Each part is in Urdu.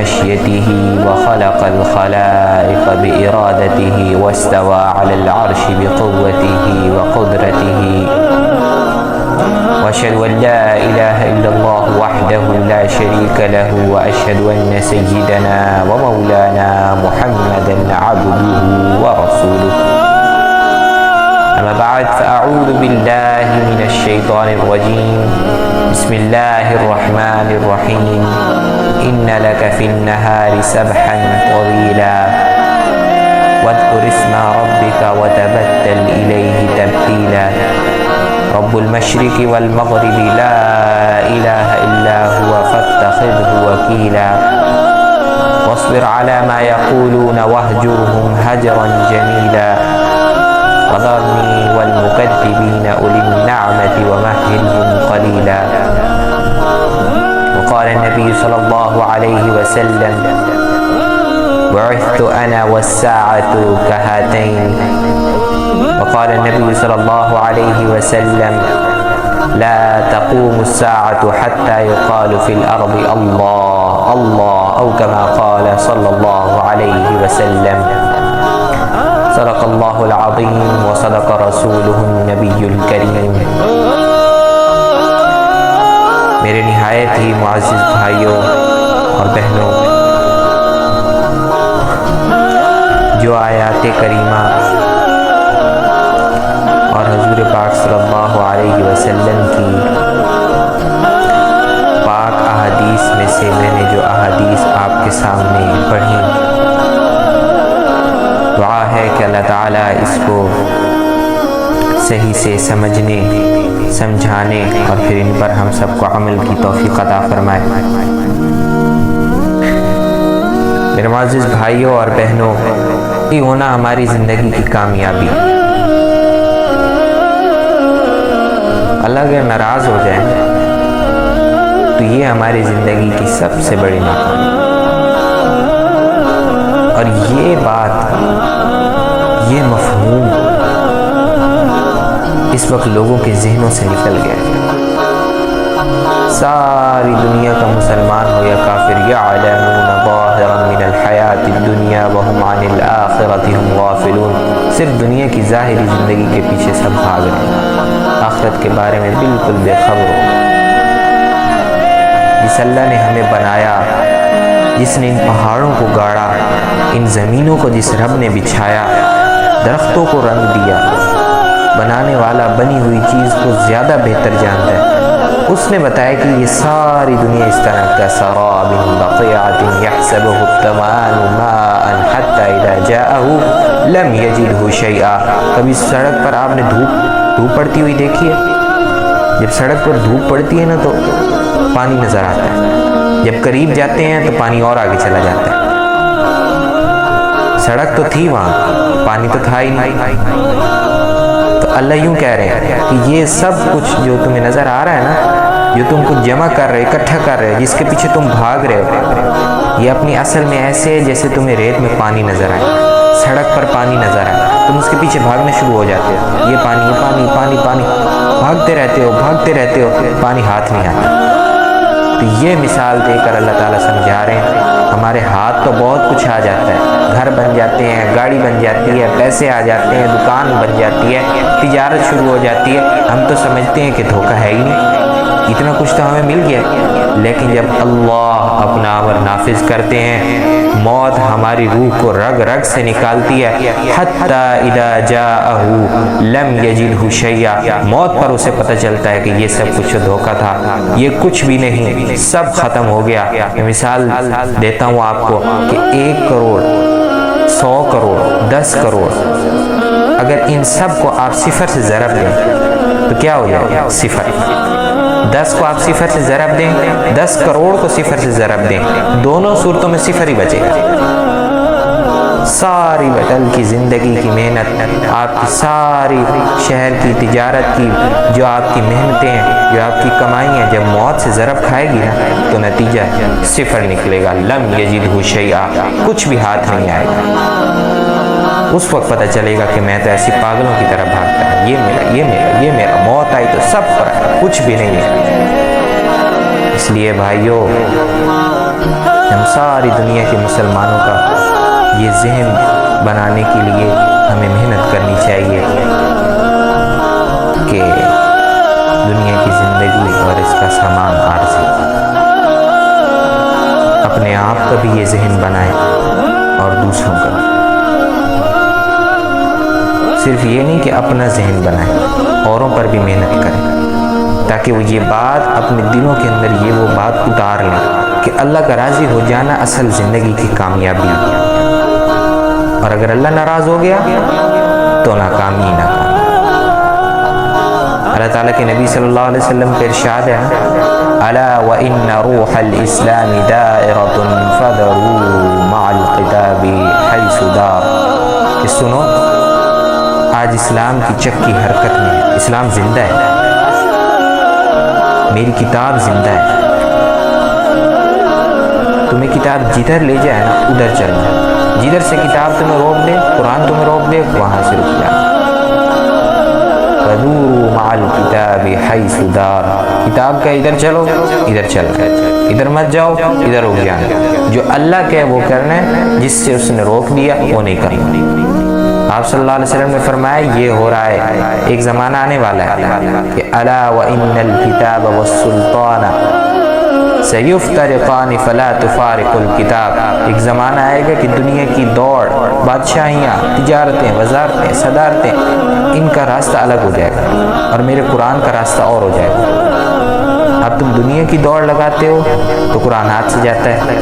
بمشيته وخلق الخلائق بإرادته واستوى على العرش بقوته وقدرته وأشهد أن لا إله إلا الله وحده لا شريك له وأشهد أن سيدنا ومولانا محمدا عبده ورسوله أما بعد فأعوذ بالله من الشيطان الرجيم بسم الله الرحمن الرحيم إن لك في النهار سبحا طويلا واذكر اسم ربك وتبتل إليه تبتيلا رب المشرق والمغرب لا إله إلا هو فاتخذه وكيلا واصبر على ما يقولون واهجرهم هجرا جميلا وذرني والمكذبين أولي النعمة ومهلهم قليلا وقال النبي صلى الله عليه وسلم بعثت أنا والساعة كهاتين وقال النبي صلى الله عليه وسلم لا تقوم الساعة حتى يقال في الأرض الله الله أو كما قال صلى الله عليه وسلم صدق الله العظيم وصدق رسوله النبي الكريم میرے نہایت ہی معزز بھائیوں اور بہنوں، جو آیات کریمہ اور حضور پاک صلی اللہ علیہ وسلم کی پاک احادیث میں سے میں نے جو احادیث آپ کے سامنے پڑھی، دعا ہے کہ اللہ تعالیٰ اس کو صحیح سے سمجھنے، سمجھانے اور پھر ان پر ہم سب کو عمل کی توفیق عطا فرمائے۔ میرے معزز بھائیوں اور بہنوں، یہ ہونا ہماری زندگی کی کامیابی۔ اللہ اگر ناراض ہو جائے تو یہ ہماری زندگی کی سب سے بڑی ناکامی، اور یہ بات، یہ مفہوم اس وقت لوگوں کے ذہنوں سے نکل گیا ہے۔ ساری دنیا کا مسلمان ہو یا کافر، یعلمون ظاہرا من الحیات الدنیا وهم عن الآخرۃ هم غافلون، صرف دنیا کی ظاہری زندگی کے پیچھے سب بھاگ رہے ہیں، آخرت کے بارے میں بالکل بے خبر ہو۔ جس اللہ نے ہمیں بنایا، جس نے ان پہاڑوں کو گاڑا، ان زمینوں کو جس رب نے بچھایا، درختوں کو رنگ دیا، بنانے والا بنی ہوئی چیز کو زیادہ بہتر جانتا ہے۔ اس نے بتایا کہ یہ ساری دنیا اس طرح کا سراب بقیعۃ یحسبہ الظمآن ماء حتی اذا جاءہ لم یجدہ شیئا۔ کبھی سڑک پر آپ نے دھوپ پڑتی ہوئی دیکھی ہے؟ جب سڑک پر دھوپ پڑتی ہے نا تو پانی نظر آتا ہے، جب قریب جاتے ہیں تو پانی اور آگے چلا جاتا ہے۔ سڑک تو تھی وہاں، پانی تو تھا ہی نہیں۔ تو اللہ یوں کہہ رہے ہیں کہ یہ سب کچھ جو تمہیں نظر آ رہا ہے نا، جو تم کچھ جمع کر رہے، اکٹھا کر رہے، جس کے پیچھے تم بھاگ رہے ہو، یہ اپنی اصل میں ایسے ہے جیسے تمہیں ریت میں پانی نظر آئے، سڑک پر پانی نظر آئے، تم اس کے پیچھے بھاگنا شروع ہو جاتے ہو، یہ پانی، یہ پانی، پانی، پانی، بھاگتے رہتے ہو، پانی ہاتھ نہیں آتا۔ تو یہ مثال دے کر اللہ تعالیٰ سمجھا رہے ہیں، ہمارے ہاتھ تو بہت کچھ آ جاتا ہے، گھر بن جاتے ہیں، گاڑی بن جاتی ہے، پیسے آ جاتے ہیں، دکان بن جاتی ہے، تجارت شروع ہو جاتی ہے، ہم تو سمجھتے ہیں کہ دھوکہ ہے ہی نہیں، اتنا کچھ تو ہمیں مل گیا۔ لیکن جب اللہ اپنا امر نافذ کرتے ہیں، موت ہماری روح کو رگ رگ سے نکالتی ہے، حتی اذا جاءہ لم یجدہ شیئا، موت پر اسے پتہ چلتا ہے کہ یہ سب کچھ دھوکہ تھا، یہ کچھ بھی نہیں، سب ختم ہو گیا۔ میں مثال دیتا ہوں آپ کو کہ 1 کروڑ، 100 کروڑ، 10 کروڑ، اگر ان سب کو آپ صفر سے ضرب دیں تو کیا ہو جائے گا؟ صفر۔ 10 کو آپ صفر سے ضرب دیں، 10 کروڑ کو صفر سے ضرب دیں، دونوں صورتوں میں صفر ہی بچے گا۔ ساری بدل کی زندگی کی محنت، آپ کی ساری شہر کی تجارت کی جو آپ کی محنتیں ہیں، جو آپ کی کمائیاں، جب موت سے ضرب کھائے گی نا تو نتیجہ صفر نکلے گا۔ لم یجدہ شیئا، کچھ بھی ہاتھ نہیں آئے گا۔ اس وقت پتہ چلے گا کہ میں تو ایسی پاگلوں کی طرح بھاگتا ہے، یہ میرا، یہ میرا، یہ میرا، موت آئی تو سب پر ہے، کچھ بھی نہیں ہے۔ اس لیے بھائیوں، ہم ساری دنیا کے مسلمانوں کا یہ ذہن بنانے کے لیے ہمیں محنت کرنی چاہیے کہ دنیا کی زندگی اور اس کا سامان عارضی، اپنے آپ کا بھی یہ ذہن بنائیں اور دوسروں کا۔ صرف یہ نہیں کہ اپنا ذہن بنائیں، اوروں پر بھی محنت کریں تاکہ وہ یہ بات اپنے دلوں کے اندر یہ وہ بات اتار لیں کہ اللہ کا راضی ہو جانا اصل زندگی کی کامیابی ہے، اور اگر اللہ ناراض ہو گیا تو ناکامی ہی ناکامی۔ اللہ تعالیٰ کے نبی صلی اللہ علیہ وسلم کا ارشاد ہے، الا وان روح الاسلام دائرۃ فذروا مع القتاب حیث دار، کہ سنو آج اسلام کی چکی حرکت میں ہے، اسلام زندہ ہے، میری کتاب زندہ ہے، تمہیں کتاب جدھر لے جائے نا ادھر چلنا، جدھر سے کتاب تمہیں روک دے، قرآن تمہیں روک دے، وہاں سے رک جانا۔ فَدُورُوا مَعَ الْكِتَابِ حَيْثُ دَارَ، کتاب کا ادھر چلو ادھر چل رہا ہے، ادھر مت جاؤ ادھر رک جانا، جو اللہ کہ وہ کرنا ہے، جس سے اس نے روک دیا وہ نہیں کرنا۔ آپ صلی اللہ علیہ وسلم نے فرمایا یہ ہو رہا ہے، ایک زمانہ آنے والا ہے کہ الا وَإِنَّ الْكِتَابَ وَالسُّلْطَانَ سَيُفْتَرِقَانِ فَلَا تُفَارِقُ الْكِتَابَ، ایک زمانہ آئے گا کہ دنیا کی دوڑ، بادشاہیاں، تجارتیں، وزارتیں، صدارتیں، ان کا راستہ الگ ہو جائے گا اور میرے قرآن کا راستہ اور ہو جائے گا۔ اب تم دنیا کی دوڑ لگاتے ہو تو قرآن ہاتھ سے جاتا ہے،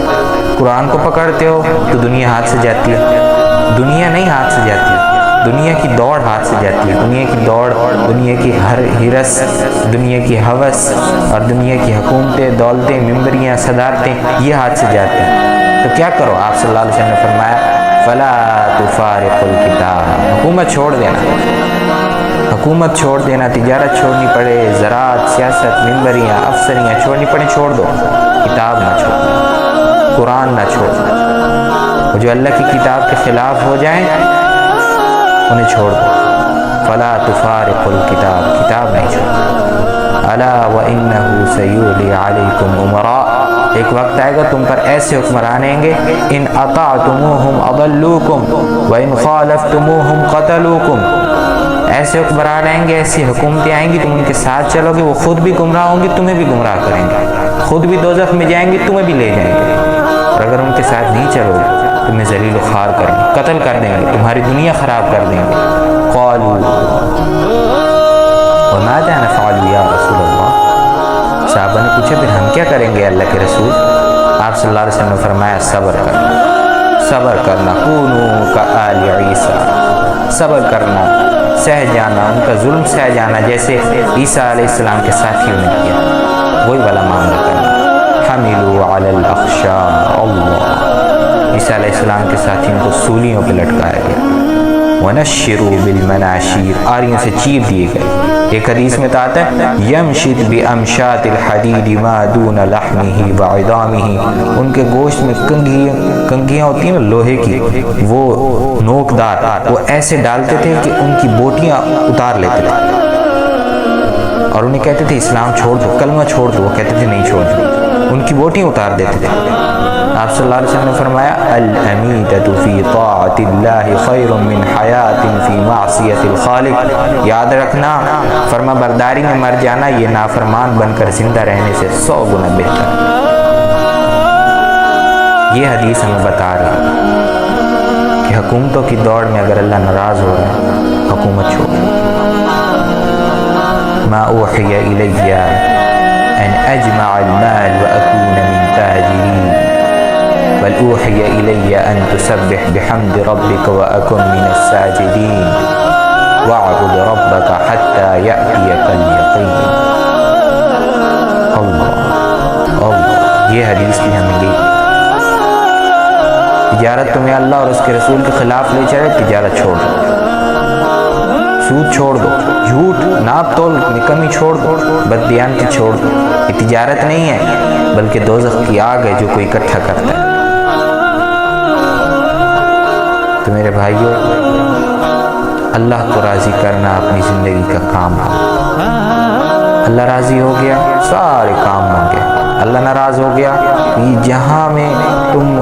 قرآن کو پکڑتے ہو تو دنیا ہاتھ سے جاتی ہے، دنیا نہیں ہاتھ سے جاتی، دنیا کی دوڑ ہاتھ سے جاتی ہے، دنیا کی دوڑ، دنیا کی ہر ہرس، دنیا کی ہوس اور دنیا کی حکومتیں، دولتیں، ممبریاں، صدارتیں، یہ ہاتھ سے جاتے ہیں۔ تو کیا کرو؟ آپ صلی اللہ علیہ وسلم نے فرمایا فلا تفارق الکتاب، حکومت چھوڑ دینا، حکومت چھوڑ دینا، تجارت چھوڑنی پڑے، زراعت، سیاست، ممبریاں، افسریاں چھوڑنی پڑے، چھوڑ دو، کتاب نہ چھوڑ، قرآن نہ چھوڑ، جو اللہ کی کتاب کے خلاف ہو جائیں انہیں چھوڑ دو۔ فلا تفارق الکتاب، کتاب نہیں چھوڑ۔ الا وانہ سیولی علیکم امراء، ایک وقت آئے گا تم پر ایسے حکمران آئیں گے، ان اطعتموہم اضلوکم وان خالفتموہم قتلوکم، ایسے حکمران آئیں گے، ایسی حکومتیں آئیں گی، تم ان کے ساتھ چلو گے، وہ خود بھی گمراہ ہوں گی، تمہیں بھی گمراہ کریں گے، خود بھی دوزخ میں جائیں گے، تمہیں بھی لے جائیں گے، اور اگر ان کے ساتھ نہیں چلو گے تمہیں ذلیل و خوار کریں گے، قتل کر دیں گے، تمہاری دنیا خراب کر دیں گے۔ قالوا وماذا نفعل یا رسول اللہ، صحابہ نے پوچھا پھر ہم کیا کریں گے اللہ کے رسول؟ آپ صلی اللہ علیہ وسلم نے فرمایا صبر کرنا، صبر کرنا، کونوا کآل عیسیٰ، صبر کرنا، سہ جانا، ان کا ظلم سہ جانا جیسے عیسیٰ علیہ السلام کے ساتھیوں نے کیا، وہی والا معاملہ کرنا۔ حملوا علی الاخشاء، اللہ، عیسیٰ علیہ السلام کے ساتھیوں کو سولیوں پہ لٹکایا گیا۔ وَنَشِّرُوا بِالْمَنَاشِيرِ، آریوں سے چیر دیے گئے۔ ایک حدیث میں آتا ہے يَمْشِطْ بِأَمْشَاطِ الْحَدِيدِ مَا دُونَ لَحْمِهِ وَعِظَامِهِ، ان کے گوشت میں کنگھیاں ہوتی ہیں لوہے کی، وہ نوکدار، وہ ایسے ڈالتے تھے کہ ان کی بوٹیاں اتار لیتے تھے، اور انہیں کہتے تھے اسلام چھوڑ دو، کلمہ چھوڑ دو، وہ کہتے تھے نہیں چھوڑ دو، ان کی بوٹیاں اتار دیتے تھے۔ آپ صلی اللہ علیہ وسلم نے فرمایا الامیتۃ فی طاعۃ اللہ خیر من حیات فی معصیۃ الخالق، یاد رکھنا فرما برداری میں مر جانا یہ نافرمان بن کر زندہ رہنے سے 100 گنا بہتر ہے۔ یہ حدیث ہمیں بتا رہی ہے کہ حکومتوں کی دوڑ میں اگر اللہ ناراض ہو رہا ہے حکومت چھوڑ۔ ما اوحی الی ان اجمع المال واکون من تاجرین بل اوحی الی ان تسبح بحمد ربک واکن من الساجدین واعبد ربک حتی یأتیک الیقین۔ اللہ اللہ، یہ حدیث بھی ہمیں گئی۔ تجارت تمہیں اللہ اور اس کے رسول کے خلاف لے چلے، تجارت چھوڑ دو، سود چھوڑ دو، جھوٹ، ناپ تول میں کمی چھوڑ دو، بددیانتی چھوڑ دو، یہ تجارت نہیں ہے بلکہ دوزخ کی آگ ہے جو کوئی اکٹھا کرتا ہے۔ تو میرے بھائیوں، اللہ کو راضی کرنا اپنی زندگی کا کام ہے۔ اللہ راضی ہو گیا، سارے کام بن گئے۔ اللہ ناراض ہو گیا. یہ جہاں میں تم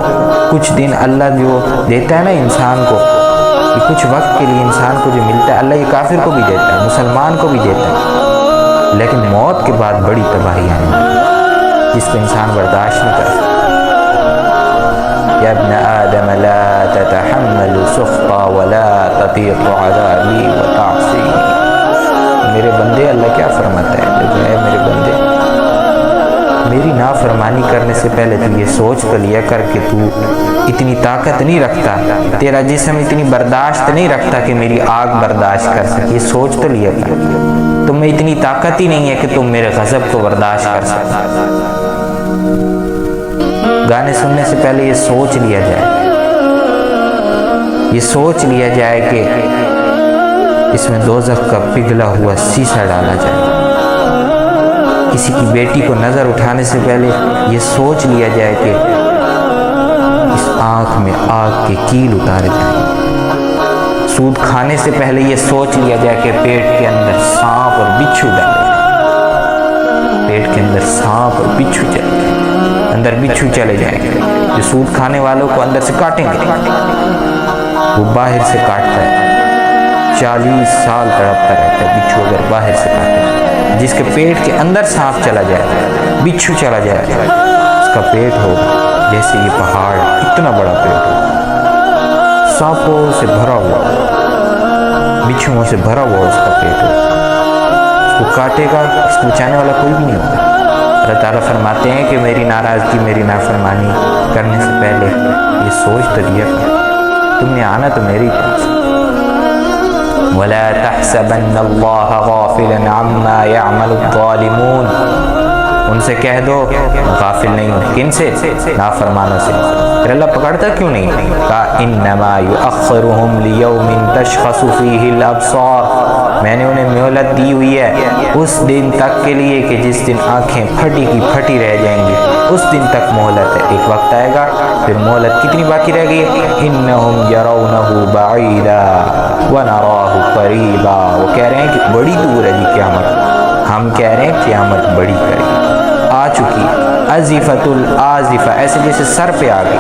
کچھ دن اللہ جو دیتا ہے نا انسان کو، یہ کچھ وقت کے لیے انسان کو جو ملتا ہے، اللہ یہ کافر کو بھی دیتا ہے، مسلمان کو بھی دیتا ہے، لیکن موت کے بعد بڑی تباہی آئے جس کو انسان برداشت نہیں کر سکتا. یا ابن آدم لا تتحمل سخطا ولا تطیق عذابی وتعصی. میرے بندے، اللہ کیا فرماتا ہے؟ لیکن اے میرے بندے، میری نافرمانی کرنے سے پہلے تو یہ سوچ کر لیا کر کہ تو اتنی طاقت نہیں رکھتا، تیرا جسم اتنی برداشت نہیں رکھتا کہ میری آگ برداشت کر سکے. یہ سوچ تو لیا کر، تم میں اتنی طاقت ہی نہیں ہے کہ تم میرے غضب کو برداشت کر سکتا. گانے سننے سے پہلے یہ سوچ لیا جائے، یہ سوچ لیا جائے کہ اس میں دوزخ کا پگھلا ہوا سیسا ڈالا جائے. کسی کی بیٹی کو نظر اٹھانے سے پہلے یہ سوچ لیا جائے کہ اس آنکھ میں آگ کے کیل اتارے جائیں. سود کھانے سے پہلے یہ سوچ لیا جائے کہ پیٹ کے اندر سانپ اور بچھو ڈالے جائیں. پیٹ کے اندر سانپ اور بچھو چلے جائیں، اندر بچھو چلے جائیں گے. جو سود کھانے والوں کو اندر سے کاٹیں گے، وہ باہر سے کاٹتا ہے، 40 سال تڑپتا رہتا ہے بچھو اگر باہر سے کاٹے. جس کے پیٹ کے اندر سانپ چلا جائے، بچھو چلا جائے، اس کا پیٹ ہوگا جیسے یہ پہاڑ، اتنا بڑا پیٹ ہوگا، سانپوں سے بھرا ہوا، بچھوؤں سے بھرا ہوا اس کا پیٹ ہوگا. اس کو کاٹے گا، اس کو بچانے والا کوئی بھی نہیں ہوگا. اللہ تعالیٰ فرماتے ہیں کہ میری ناراضگی، میری نافرمانی کرنے سے پہلے یہ سوچ تو لیا کر، تم نے آنا تو میری طرف سے. وَلَا تَحْسَبَنَّ اللَّهَ غَافِلًا عَمَّا يَعْمَلُ الظَّالِمُونَ. ان سے کہہ دو غافل نہیں ہوں. کن سے؟ نافرمانوں سے. پھر اللہ پکڑتا کیوں نہیں؟ کہا اِنَّمَا يُؤَخِّرُهُمْ لِيَوْمٍ تَشْخَصُ فِيهِ الْأَبْصَارُ. میں نے انہیں مہلت دی ہوئی ہے اس دن تک کے لیے کہ جس دن آنکھیں پھٹی کی پھٹی رہ جائیں گی، اس دن تک مہلت ہے. ایک وقت آئے گا پھر مہلت کتنی باقی رہ گئی ہے؟ إِنَّهُمْ يَرَوْنَهُ بَعِيدًا وَنَرَاهُ قَرِيبًا. وہ کہہ رہے ہیں کہ بڑی دور ہے جی قیامت، ہم کہہ رہے ہیں قیامت بڑی قریب آ چکی. ازفت الازفہ، ایسے جیسے سر پہ آ گئی.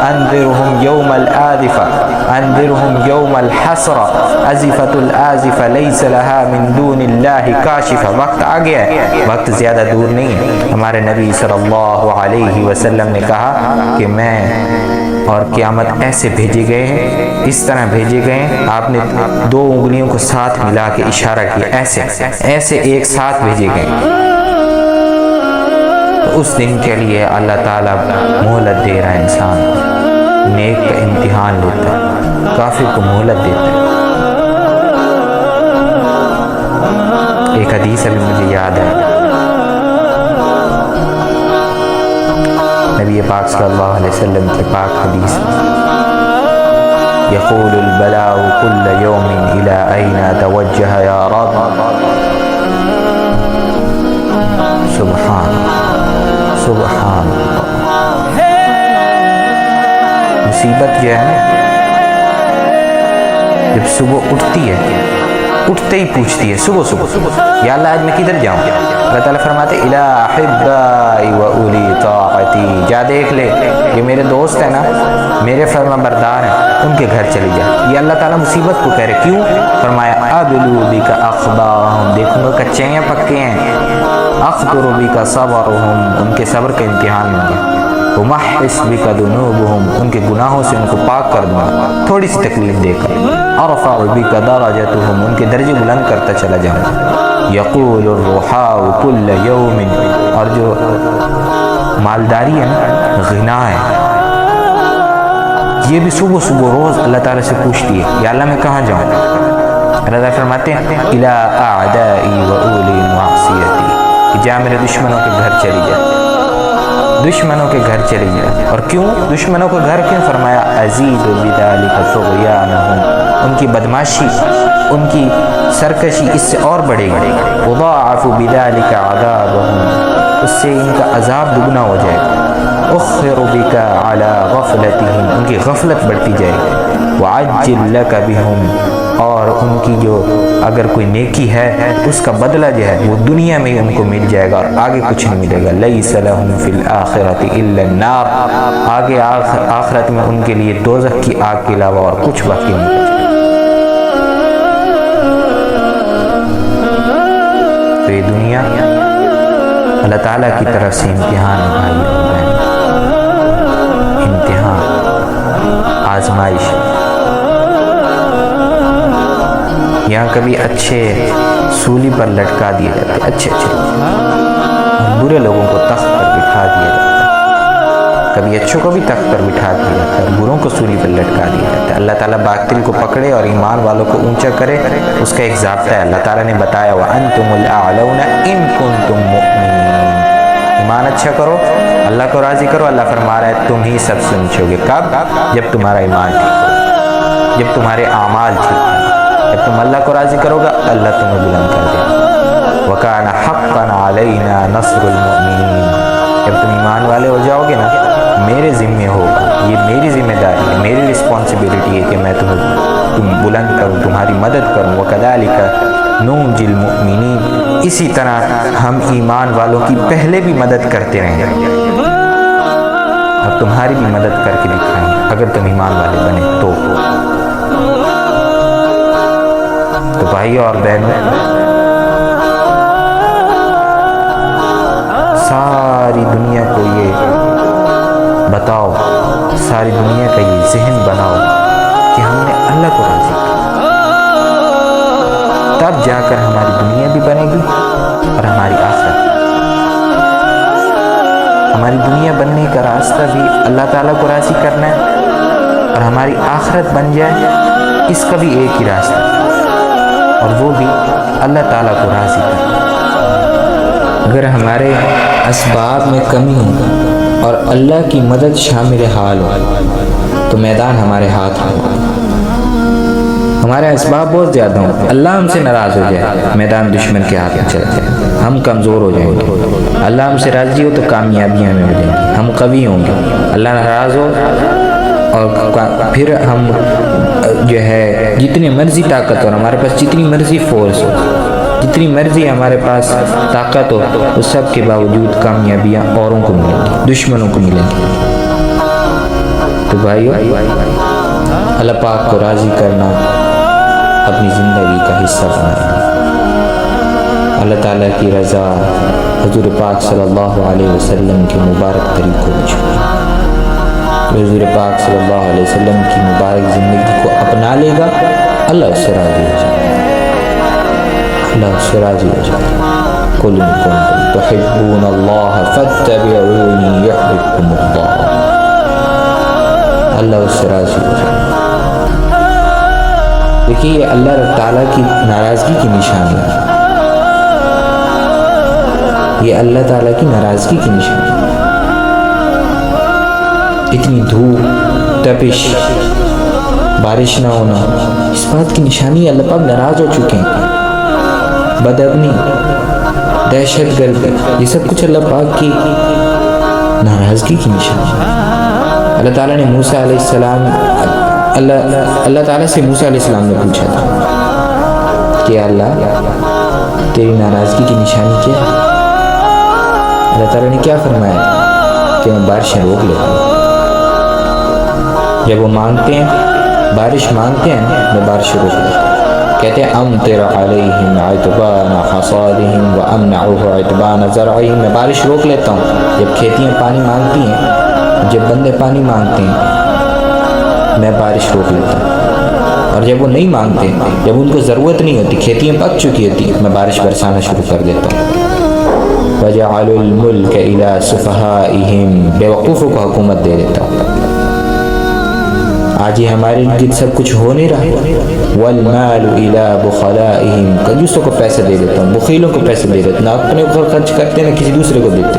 انذرهم یوم الآزفہ، انذرهم یوم الحسرہ. ازفت الازفہ لیس لها من دون اللہ کاشفہ. وقت آ گیا ہے، وقت زیادہ دور نہیں ہے. ہمارے نبی صلی اللہ علیہ وسلم نے کہا کہ میں اور قیامت ایسے بھیجے گئے ہیں، اس طرح بھیجے گئے ہیں. آپ نے 2 انگلیوں کو ساتھ ملا کے اشارہ کیا، ایسے ایسے ایک ساتھ بھیجے گئے. تو اس دن کے لیے اللہ تعالیٰ مہلت دے رہا ہے. انسان نیک کا امتحان لیتا ہے، کافر کو مہلت دیتا ہے. ایک حدیث ابھی مجھے یاد ہے، نبی پاک صلی اللہ علیہ وسلم کے پاک حدیث، یقول البلاء كل يوم إلى أين توجه يا رب. سبحان سبحان. مصیبت جو ہے نا، جب صبح اٹھتی ہے، اٹھتے ہی پوچھتی ہے صبح صبح، یا اللہ آج میں کدھر جاؤں؟ اللہ تعالیٰ فرماتے الی احبائی و اولی طاعتی. جا دیکھ لے، یہ میرے دوست ہیں نا، میرے فرما بردار ہیں، ان کے گھر چلی جا. یہ اللہ تعالیٰ مصیبت کو کہہ رہے. کیوں؟ فرمایا ابلو بک اخبارہم، دیکھوں گا کچے ہیں پکے ہیں. اخبر بک صبرہم، ان کے صبر کا امتحان لوں گا. ومحص بک ذنوبہم، ان کے گناہوں سے ان کو پاک کر دوں گا تھوڑی سی تکلیف دے کر. ارفع بک درجتہم، ان کے درجے بلند کرتا چلا جاؤں گا. یقول الرحاء کل یوم، اور جو مالداری ہے نا، غنا ہے، یہ بھی صبح صبح روز اللہ تعالیٰ سے پوچھتی ہے یا اللہ میں کہاں جاؤں؟ اللہ تعالیٰ فرماتے ہیں الی اعدائی و اولی معصیتی، کہ جا میرے دشمنوں کے گھر چلی جائے، دشمنوں کے گھر چلی جائے. اور کیوں دشمنوں کے گھر کیوں؟ فرمایا ازید بذالک طغیانہم، ان کی بدماشی، ان کی سرکشی اس سے اور بڑھے گی. اضاعف بذالک عذابہم، اس سے ان کا عذاب دگنا ہو جائے گا. اخر بک علی غفلتہم، ان کی غفلت بڑھتی جائے گی. وعجل لک بہم اور ان کی جو اگر کوئی نیکی ہے اس کا بدلہ جو ہے وہ دنیا میں ہی ان کو مل جائے گا اور آگے کچھ نہیں ملے گا. لیس لہم فی الآخرۃ الا النار, آگے آخرت میں ان کے لیے دوزخ کی آگ کے علاوہ اور کچھ باقی نہیں بچے. تو یہ دنیا اللہ تعالیٰ کی طرف سے امتحان ہے بھائی بہن, امتحان, آزمائش. یہاں کبھی اچھے سولی پر لٹکا دیے جاتے, اچھے اور برے لوگوں کو تخت پر بٹھا دیا جاتا ہے. کبھی اچھوں کو بھی تخت پر بٹھا دیا جاتا ہے اور بروں کو سولی پر لٹکا دیا جاتا ہے. اللہ تعالیٰ باطل کو پکڑے اور ایمان والوں کو اونچا کرے, اس کا ایک ضابطہ ہے. اللہ تعالیٰ نے بتایا وَأَنْتُمُ الْأَعْلَوْنَ إِن كُنتُم مُؤْمِنِينَ. ایمان اچھا کرو, اللہ کو راضی کرو. اللہ فرما رہا ہے تم ہی سب سے اونچے ہوگے. کب؟ جب تمہارا ایمان ٹھیک ہو, جب تمہارے اعمال ٹھیک ہو. جب تم اللہ کو راضی کرو گا اللہ تمہیں بلند کر دے گا. وَكَانَ حَقًّا عَلَيْنَا نَصْرُ الْمُؤْمِنِينَ. جب تم ایمان والے ہو جاؤ گے نا, میرے ذمہ ہوگا, یہ میری ذمہ داری ہے, میری رسپانسبلٹی ہے کہ میں تمہیں بلند کروں, تمہاری مدد کروں. وَكَذَلِكَ نُنْجِي الْمُؤْمِنِينَ. اسی طرح ہم ایمان والوں کی پہلے بھی مدد کرتے رہیں گے, اب تمہاری بھی مدد کر کے دکھائیں گے اگر تم ایمان والے بنے تو. تو بھائیوں اور بہنوں, ساری دنیا کو یہ بتاؤ, ساری دنیا کا یہ ذہن بناؤ کہ ہم نے اللہ کو راضی کیا, تب جا کر ہماری دنیا بھی بنے گی اور ہماری آخرت. ہماری دنیا بننے کا راستہ بھی اللہ تعالیٰ کو راضی کرنا ہے اور ہماری آخرت بن جائے اس کا بھی ایک ہی راستہ ہے, اور وہ بھی اللہ تعالیٰ کو راضی کرنا. اگر ہمارے اسباب میں کمی ہو اور اللہ کی مدد شامل حال ہو تو میدان ہمارے ہاتھ میں. ہمارے اسباب بہت زیادہ ہوں, اللہ ہم سے ناراض ہو جائے, میدان دشمن کے ہاتھ میں چل جائے, ہم کمزور ہو جائیں گے. اللہ ہم سے راضی ہو تو کامیابیاں ہمیں ملیں گی, ہم قوی ہوں گے. اللہ ناراض ہو اور پھر ہم جو ہے جتنی مرضی طاقت ہو, ہمارے پاس جتنی مرضی فورس ہو, جتنی مرضی ہمارے پاس طاقت ہو, اس سب کے باوجود کامیابیاں اوروں کو ملیں گی, دشمنوں کو ملیں گی. تو بھائیو, اللہ پاک کو راضی کرنا اپنی زندگی کا حصہ بنائیں. اللہ تعالیٰ کی رضا حضور پاک صلی اللہ علیہ وسلم کے مبارک طریقوں میں چھوڑیں. حضور پاک صلی اللہ علیہ وسلم کی مبارک زندگی کو اپنا لے گا, اللہ اس سے راضی ہو جائے گا, اللہ اس سے راضی ہو جائے گا. قُلْ إِن كُنتُمْ تُحِبُّونَ اللَّهَ فَاتَّبِعُونِي يُحْبِبْكُمُ اللَّهُ. اللہ اس سے راضی ہو جائے گا. دیکھیے یہ اللہ تعالیٰ کی ناراضگی کی نشانی ہے, یہ اللہ تعالیٰ کی ناراضگی کی نشانی ہے. اتنی دھوپ, تپش, بارش نہ ہونا, اس بات کی نشانی ہے اللہ پاک ناراض ہو چکے ہیں. بدامنی, دہشت گردی, یہ سب کچھ اللہ پاک کی ناراضگی کی نشانی ہے. اللہ تعالیٰ نے موسیٰ علیہ السلام اللہ تعالیٰ سے موسیٰ علیہ السلام نے پوچھا تھا کہ اللہ تیری ناراضگی کی نشانی کیا ہے؟ اللہ تعالیٰ نے کیا فرمایا کہ میں بارشیں روک لیتا ہوں. جب وہ مانگتے ہیں, بارش مانگتے ہیں, میں بارش روک لیتا ہوں. کہتے ہیں امطر علیہم عتبان حصادہم وامنعہ عتبان زرعہم. میں بارش روک لیتا ہوں جب کھیتیاں پانی مانگتی ہیں, جب بندے پانی مانگتے ہیں میں بارش روک لیتا ہوں. اور جب وہ نہیں مانگتے, جب ان کو ضرورت نہیں ہوتی, کھیتیاں پک چکی ہوتی, میں بارش برسانا شروع کر دیتا ہوں. وَجَعَلُوا الْمُلْكَ إِلَىٰ سُفَهَائِهِمْ. بیوقوفوں کو حکومت دے دیتا ہوں. آج یہ ہمارے ارد سب کچھ ہو نہیں رہا. وَالْمَالُ إِلَىٰ بُخَلَائِهِمْ. کنجوسوں کو پیسے دے دیتا ہوں, بخیلوں کو پیسے دے دیتا ہوں. نہ اپنے اوپر خرچ کرتے نہ کسی دوسرے کو دیتے.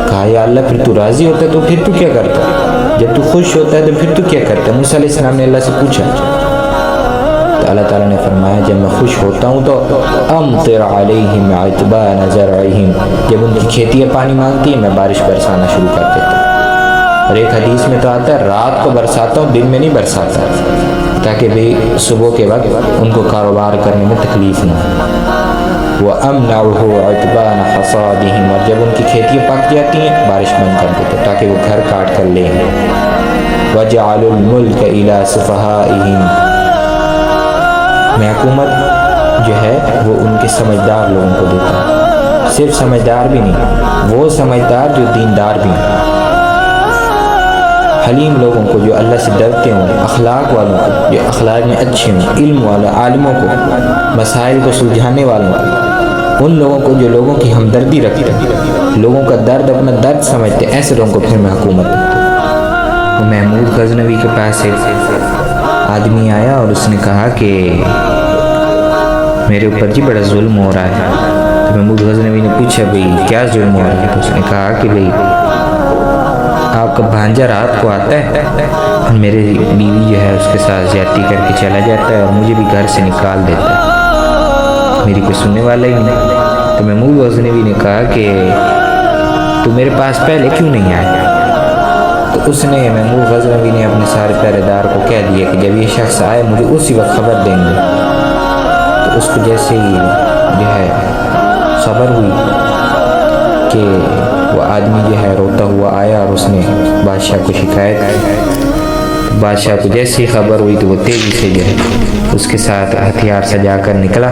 کہا یا اللہ پھر تو راضی ہوتا ہے تو پھر تو کیا کرتا ہے؟ جب تو خوش ہوتا ہے تو پھر تو کیا کرتا ہے؟ موسیٰ علیہ السلام نے اللہ سے پوچھا تو اللہ تعالیٰ نے فرمایا جب میں خوش ہوتا ہوں تو امطر علیہم عتبان زرعہم. جب ان کی کھیتیاں پانی مانگتی ہیں میں بارش برسانا شروع کر دیتا ہوں. اور ایک حدیث میں تو آتا ہے رات کو برساتا ہوں, دن میں نہیں برساتا. تاکہ بھئی صبح کے وقت ان کو کاروبار کرنے میں تکلیف نہ ہو۔ وَأَمْنَعُهُ عُتْبَانَ حَصَادِهِمْ، اور جب ان کی کھیتیاں پک جاتی ہیں بارش بند کر دیتے تاکہ وہ گھر کاٹ کر لیں۔ وَجَعَلُوا الْمُلْكَ إِلَىٰ صُفَهَائِهِمْ، میں حکومت جو ہے وہ ان کے سمجھدار لوگوں کو دیتا ہے، صرف سمجھدار بھی نہیں، وہ سمجھدار جو دیندار بھی ہیں، حلیم لوگوں کو جو اللہ سے ڈرتے ہوں، اخلاق والوں کو جو اخلاق میں اچھے ہوں، علم والے عالموں کو، مسائل کو سلجھانے والوں کو، ان لوگوں کو جو لوگوں کی ہمدردی رکھتے ہیں، لوگوں کا درد اپنا درد سمجھتے ہیں، ایسے لوگوں کو پھر میں حکومت دیتا ہوں۔ محمود غزنوی کے پاس ایک آدمی آیا اور اس نے کہا کہ میرے اوپر جی بڑا ظلم ہو رہا ہے۔ تو محمود غزنوی نے پوچھا بھئی کیا ظلم ہو رہا ہے؟ تو اس نے کہا کہ بھئی آپ کا بھانجا رات کو آتا ہے اور میری بیوی جو ہے اس کے ساتھ زیادتی کر کے چلا جاتا ہے اور مجھے بھی گھر سے نکال دیتا ہے، میری کوئی سننے والا ہی نہیں۔ تو محمود غزنوی نے کہا کہ تو میرے پاس پہلے کیوں نہیں آیا؟ تو اس نے محمود غزنوی نے اپنے سارے پہرے دار کو کہہ دیا کہ جب یہ شخص آئے مجھے اسی وقت خبر دیں گے۔ تو اس کو جیسے ہی جو ہے خبر ہوئی کہ وہ آدمی جو ہے روتا ہوا آیا اور اس نے بادشاہ کو شکایت کی، بادشاہ کو جیسے ہی خبر ہوئی تو وہ تیزی سے جو ہے اس کے ساتھ ہتھیار سجا کر نکلا،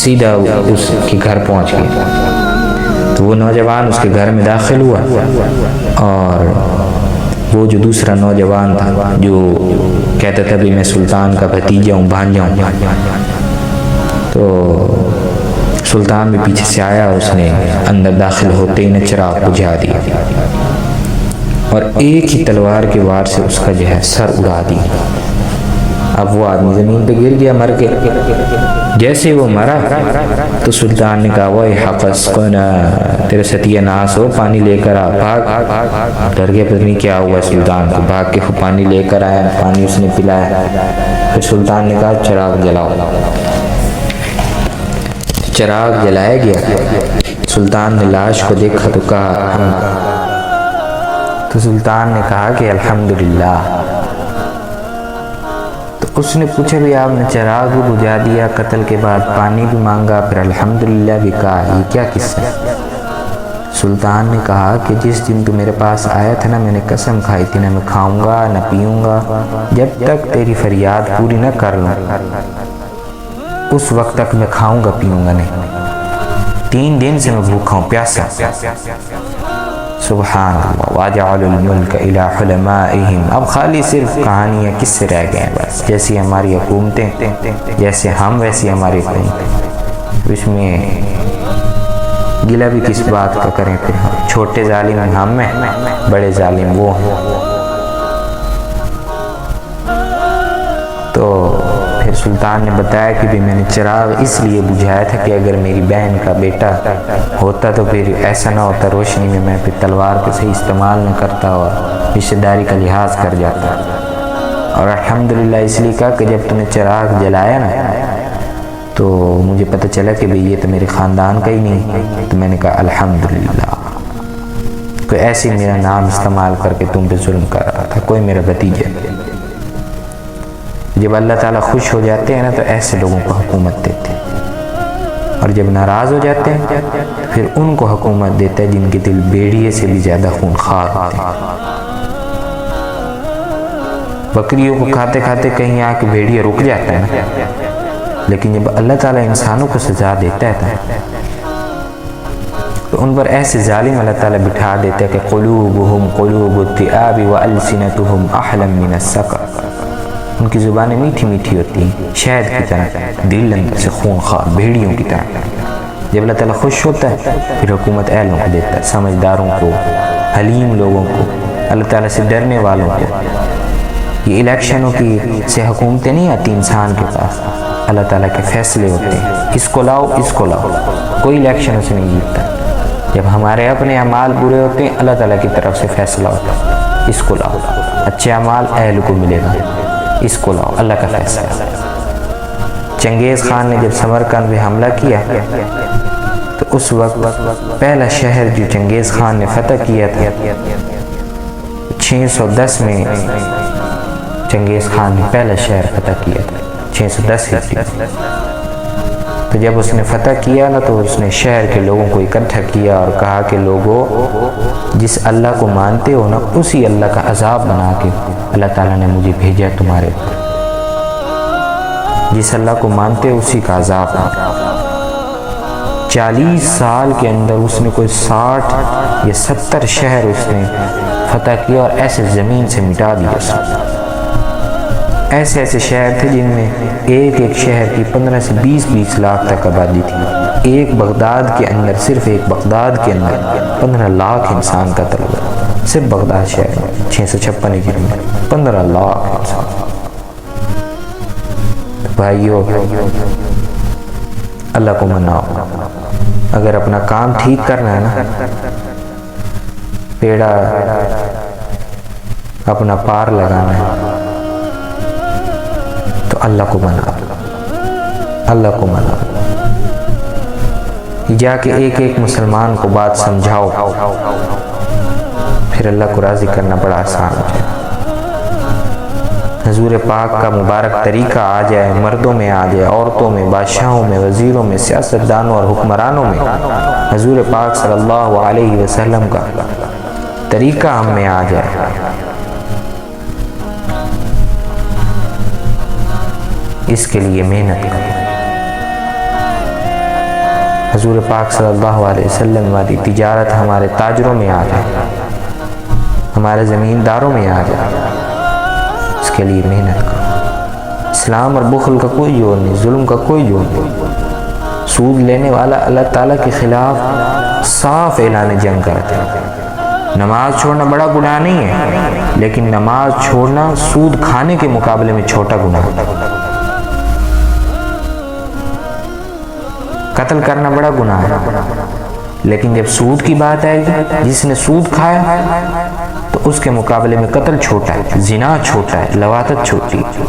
سیدھا اس کے گھر پہنچ گیا۔ تو وہ نوجوان اس کے گھر میں داخل ہوا اور وہ جو دوسرا نوجوان تھا جو کہتا تھا بھی میں سلطان کا بھتیجا ہوں، بھانجا ہوں، تو سلطان بھی پیچھے سے آیا، اس نے اندر داخل ہوتے ہی نے چراغ بجھا دیا اور ایک ہی تلوار کے وار سے اس کا جو ہے سر اڑا دیا۔ اب وہ آدمی زمین پہ گر گیا، مر کے جیسے وہ مرا تو سلطان نے کہا وَإِ حَقَسْقُنَا، تیرے ستیہ ناس ہو، پانی لے کر آ۔ بھاگ، ڈر گیا پتہ نہیں کیا ہوا سلطان کو، بھاگ کے پانی لے کر آیا، پانی اس نے پلایا۔ پھر سلطان نے کہا چراغ جلاؤ، چراغ جلایا گیا۔ سلطان نے لاش کو دیکھا تو کہا، تو سلطان نے کہا کہ الحمدللہ۔ تو اس نے پوچھا بھی آپ نے چراغ بھی بجھا دیا، قتل کے بعد پانی بھی مانگا، پھر الحمدللہ بھی کہا، یہ کیا قصہ ہے؟ سلطان نے کہا کہ جس دن تو میرے پاس آیا تھا نا، میں نے قسم کھائی تھی نہ میں کھاؤں گا نہ پیوں گا جب تک تیری فریاد پوری نہ کر لوں، اس وقت تک میں کھاؤں گا پیوں گا نہیں۔ 3 دن سے میں بھوکا ہوں، پیاسا۔ سبحان اللہ۔ وَجَعَلُوا الْمُلْكَ إِلَىٰ حُلَمَائِهِمْ، اب خالی صرف کہانیاں کس سے رہ گئے ہیں بس، جیسی ہماری حکومتیں، جیسے ہم ویسی ہماری حکومتیں۔ اس میں گلہ بھی کس بات کا کریں پھر، چھوٹے ظالم ہم ہیں، بڑے ظالم وہ ہیں۔ تو پھر سلطان نے بتایا کہ بھی میں نے چراغ اس لیے بجھایا تھا کہ اگر میری بہن کا بیٹا ہوتا تو پھر ایسا نہ ہوتا، روشنی میں پھر تلوار کو صحیح استعمال نہ کرتا اور رشتہ داری کا لحاظ کر جاتا۔ اور الحمدللہ اس لیے کہا کہ جب تم نے چراغ جلایا نا تو مجھے پتہ چلا کہ بھئی یہ تو میرے خاندان کا ہی نہیں، تو میں نے کہا الحمدللہ، کوئی ایسے میرا نام استعمال کر کے تم پہ ظلم کر رہا تھا، کوئی میرا بھتیجا۔ جب اللہ تعالیٰ خوش ہو جاتے ہیں نا تو ایسے لوگوں کو حکومت دیتے ہیں، اور جب ناراض ہو جاتے ہیں پھر ان کو حکومت دیتا ہے جن کے دل بیڑیے سے بھی زیادہ خونخوار ہوتے ہیں۔ بکریوں کو کھاتے کھاتے کہیں آ کے بھیڑیا رک جاتا ہے نا، لیکن جب اللہ تعالیٰ انسانوں کو سزا دیتا ہے تو ان پر ایسے ظالم اللہ تعالیٰ بٹھا دیتا ہے کہ قلوبہم قلوب الذئاب والسنتہم احلم من السقر، ان کی زبانیں میٹھی میٹھی ہوتی ہیں شہد کی طرح، دل اندر سے خونخوار بھیڑیوں کی طرح۔ جب اللہ تعالیٰ خوش ہوتا ہے پھر حکومت اہلوں کو دیتا ہے، سمجھداروں کو، حلیم لوگوں کو، اللہ تعالیٰ سے ڈرنے والوں کو۔ یہ الیکشنوں کی سے حکومتیں نہیں آتی انسان کے پاس، اللہ تعالیٰ کے فیصلے ہوتے ہیں، اس کو لاؤ اس کو لاؤ، کوئی الیکشنوں سے نہیں جیتتا۔ جب ہمارے اپنے اعمال برے ہوتے ہیں اللہ تعالیٰ کی طرف سے فیصلہ ہوتا ہے، اس کو لاؤ، اچھے اعمال اہل کو ملے گا، اس کو لاؤ، اللہ کا فیصلہ۔ چنگیز خان نے جب سمرقند پہ حملہ کیا تو اس وقت پہلا شہر جو چنگیز خان نے فتح کیا تھا 610 میں چنگیز خان نے پہلا شہر فتح کیا تھا 610 ہجری۔ تو جب اس نے فتح کیا نا تو اس نے شہر کے لوگوں کو اکٹھا کیا اور کہا کہ لوگوں، جس اللہ کو مانتے ہو نا اسی اللہ کا عذاب بنا کے اللہ تعالیٰ نے مجھے بھیجا تمہارے اوپر۔ جس اللہ کو مانتے ہو اسی کا عذاب بنا۔ 40 سال کے اندر اس نے کوئی 60 یا 70 شہر اس نے فتح کیا اور ایسے زمین سے مٹا دیا اس نے۔ ایسے ایسے شہر تھے جن میں ایک ایک شہر کی 15 سے 20 لاکھ تک آبادی تھی۔ ایک بغداد کے اندر، صرف ایک بغداد کے اندر 15 لاکھ انسان کا تعلق، صرف بغداد شہر میں 656 ہجری میں 15 لاکھ انسان۔ بھائیو، اللہ کو مناؤ۔ اگر اپنا کام ٹھیک کرنا ہے نا، پیڑا اپنا پار لگانا ہے تو اللہ کو منا، اللہ کو منا۔ جا کے ایک ایک مسلمان کو بات سمجھاؤ، پھر اللہ کو راضی کرنا بڑا آسان ہو جائے۔ حضور پاک کا مبارک طریقہ آ جائے، مردوں میں آ جائے، عورتوں میں، بادشاہوں میں، وزیروں میں، سیاستدانوں اور حکمرانوں میں حضور پاک صلی اللہ علیہ وسلم کا طریقہ ہم میں آ جائے۔ اس کے لیے محنت کرو۔ حضور پاک صلی اللہ علیہ وسلم والی تجارت ہمارے تاجروں میں آ جائے، ہمارے زمینداروں میں آ جائے۔ اس کے لیے محنت کرو۔ اسلام اور بخل کا کوئی جوڑ نہیں، ظلم کا کوئی جوڑ نہیں۔ سود لینے والا اللہ تعالیٰ کے خلاف صاف اعلان جنگ کرتا ہے۔ نماز چھوڑنا بڑا گناہ نہیں ہے، لیکن نماز چھوڑنا سود کھانے کے مقابلے میں چھوٹا گناہ ہے۔ قتل کرنا بڑا گناہ ہے، لیکن جب سود کی بات آئے گی، جس نے سود کھایا تو اس کے مقابلے میں قتل چھوٹا ہے، زنا چھوٹا ہے، لواطت چھوٹی ہے۔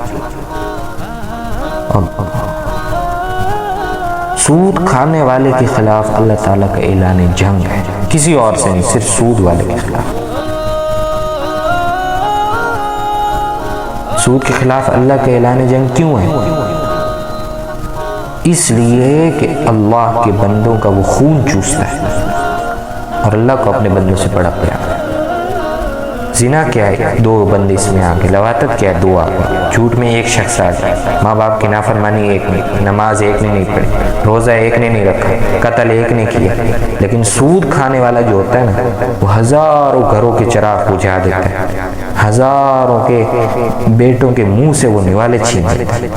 سود کھانے والے کے خلاف اللہ تعالیٰ کا اعلان جنگ ہے، کسی اور سے نہیں، صرف سود والے کے خلاف۔ سود کے خلاف اللہ کا اعلان جنگ کیوں ہے؟ اس لیے کہ اللہ کے بندوں کا وہ خون چوستا ہے اور اللہ کو اپنے بندوں سے بڑا پیار ہے۔ زنا کیا ہے؟ 2 بندے اس میں آ گئے، لواطت کیا ہے؟ 2 آ گئے، جھوٹ میں 1 شخص آ گیا، ماں باپ کی نافرمانی 1 نے، نماز 1 نے نہیں پڑھی، روزہ 1 نے نہیں رکھا، قتل 1 نے کیا۔ لیکن سود کھانے والا جو ہوتا ہے نا، وہ ہزاروں گھروں کے چراغ بجھا دیتا ہے، ہزاروں کے بیٹوں کے منہ سے وہ نوالے چھین لیتا ہے۔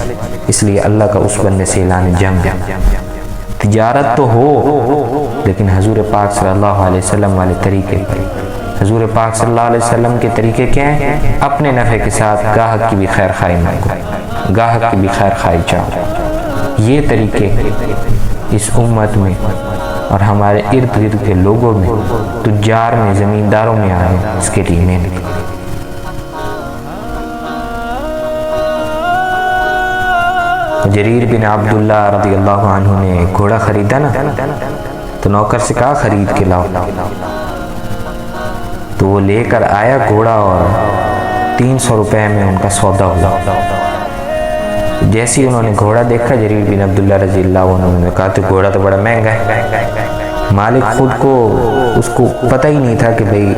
اس لیے اللہ کا اس بندے سے اعلان جنگ ہے۔ تجارت تو ہو، لیکن حضور پاک صلی اللہ علیہ وسلم والے طریقے پر۔ حضور پاک صلی اللہ علیہ وسلم کے طریقے کیا ہیں؟ اپنے نفع کے ساتھ گاہک کی بھی خیر خواہی مانگو، گاہک کی بھی خیر خواہی چاہو۔ یہ طریقے اس امت میں اور ہمارے ارد گرد کے لوگوں میں، تجار میں، زمینداروں میں آئے، اس کے لیے محنت کریں۔ جریر بن عبداللہ رضی اللہ عنہ نے گھوڑا خریدا نا، تو نوکر سے کہا خرید کے لاؤ، تو وہ لے کر آیا گھوڑا اور 300 روپے میں ان کا سودا ہوا۔ جیسے ہی انہوں نے گھوڑا دیکھا، جریر بن عبداللہ رضی اللہ عنہ نے کہا تو گھوڑا تو بڑا مہنگا ہے۔ مالک خود کو، اس کو پتہ ہی نہیں تھا کہ بھئی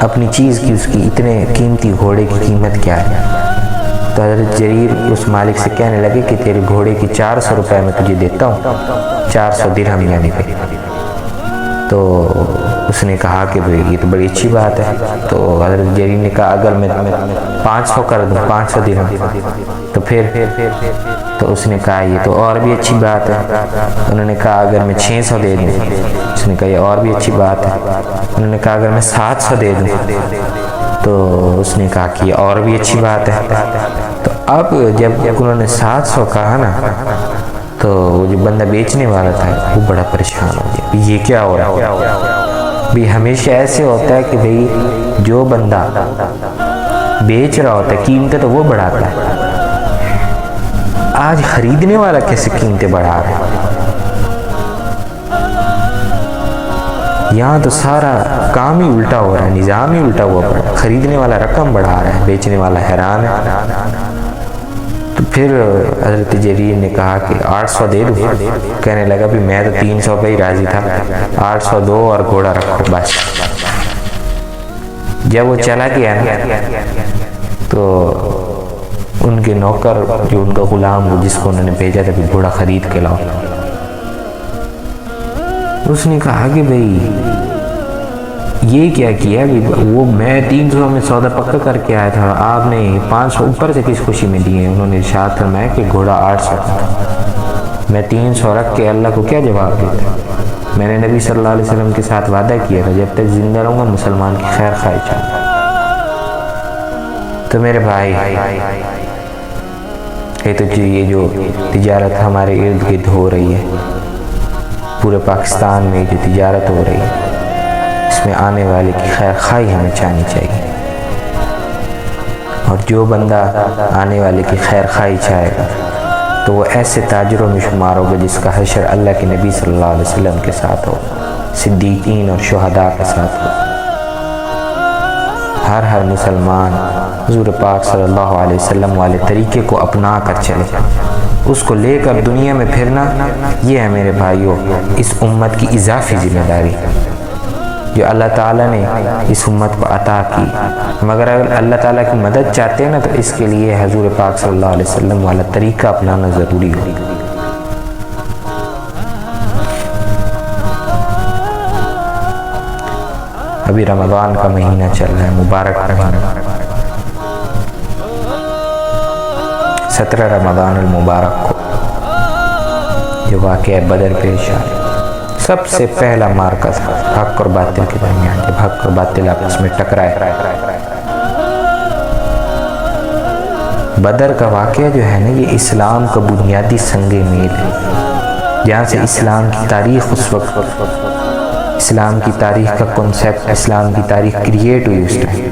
اپنی چیز کی، اس کی اتنے قیمتی گھوڑے کی قیمت کیا ہے۔ تو حضرت جریر اس مالک سے کہنے لگے کہ تیرے گھوڑے کی 400 روپے میں تجھے دیتا ہوں، 400 درہم یعنی پہ۔ تو اس نے کہا کہ بھئی یہ تو بڑی اچھی بات ہے۔ تو حضرت جریر نے کہا اگر میں 500 کر دوں، 500 درہم، تو پھر تو اس نے کہا یہ تو اور بھی اچھی بات ہے۔ انہوں نے کہا اگر میں 600 دے دوں، اس نے کہا یہ اور بھی اچھی بات ہے۔ انہوں نے کہا اگر میں 700 دے دوں، تو اس نے کہا کہ یہ اور بھی اچھی بات ہے۔ تو اب جب انہوں نے 700 کہا نا، تو وہ جو بندہ بیچنے والا تھا وہ بڑا پریشان ہو گیا، یہ کیا ہو رہا ہے؟ بھی ہمیشہ ایسے ہوتا ہے کہ بھئی جو بندہ بیچ رہا ہوتا ہے قیمتیں تو وہ بڑھاتا ہے، آج خریدنے والا کیسے قیمتیں بڑھا رہا ہے؟ یہاں تو سارا کام ہی الٹا ہو رہا ہے، نظام ہی الٹا ہوا پڑا ہے، خریدنے والا رقم بڑھا رہا ہے، بیچنے والا حیران ہے۔ تو پھر حضرت جریر نے کہا کہ 800 دے دوں؟ کہنے لگا بھی میں تو 300 پہ ہی راضی تھا، 800 دو اور گھوڑا رکھو بس۔ جب وہ چلا گیا نا تو ان کے نوکر جو ان کا غلام وہ جس کو انہوں نے بھیجا تھا کہ گھوڑا خرید کے لاؤ، اس نے کہا کہ بھئی یہ کیا کیا؟ وہ میں 300 میں سودا پکا کر کے آیا تھا، آپ نے 500 اوپر سے کس خوشی میں دیے؟ انہوں نے ارشاد فرمایا کہ گھوڑا 800 میں 300 رکھ کے اللہ کو کیا جواب دیتا؟ میں نے نبی صلی اللہ علیہ وسلم کے ساتھ وعدہ کیا تھا جب تک زندہ رہوں گا مسلمان کی خیر خواہی چاہتا۔ تو میرے بھائی یہ جو تجارت ہمارے ارد گرد ہو رہی ہے، پورے پاکستان میں جو تجارت ہو رہی ہے، اس میں آنے والے کی خیر خواہی ہمیں چاہنی چاہیے، اور جو بندہ آنے والے کی خیر خواہی چاہے گا تو وہ ایسے تاجروں میں شمار ہوگا جس کا حشر اللہ کے نبی صلی اللہ علیہ وسلم کے ساتھ ہو، صدیقین اور شہداء کے ساتھ ہو۔ ہر مسلمان حضور پاک صلی اللہ علیہ وسلم والے طریقے کو اپنا کر چلے، اس کو لے کر دنیا میں پھرنا، یہ ہے میرے بھائیوں اس امت کی اضافی ذمہ داری جو اللہ تعالیٰ نے اس امت کو عطا کی۔ مگر اگر اللہ تعالیٰ کی مدد چاہتے ہیں نا تو اس کے لیے حضور پاک صلی اللہ علیہ وسلم والا طریقہ اپنانا ضروری ہو۔ ابھی رمضان کا مہینہ چل رہا ہے، مبارک مہینہ، 17 رمضان المبارک کو جو واقعہ بدر پیش آیا، سب سے پہلا معرکہ تھا حق اور باطل کے درمیان، جب حق اور باطل آپس میں ٹکرائے۔ بدر کا واقعہ جو ہے نا یہ اسلام کا بنیادی سنگ میل ہے، جہاں سے اسلام کی تاریخ اس وقت، اسلام کی تاریخ کا کنسیپٹ، اسلام کی تاریخ کریٹ ہوئی اس ٹائم۔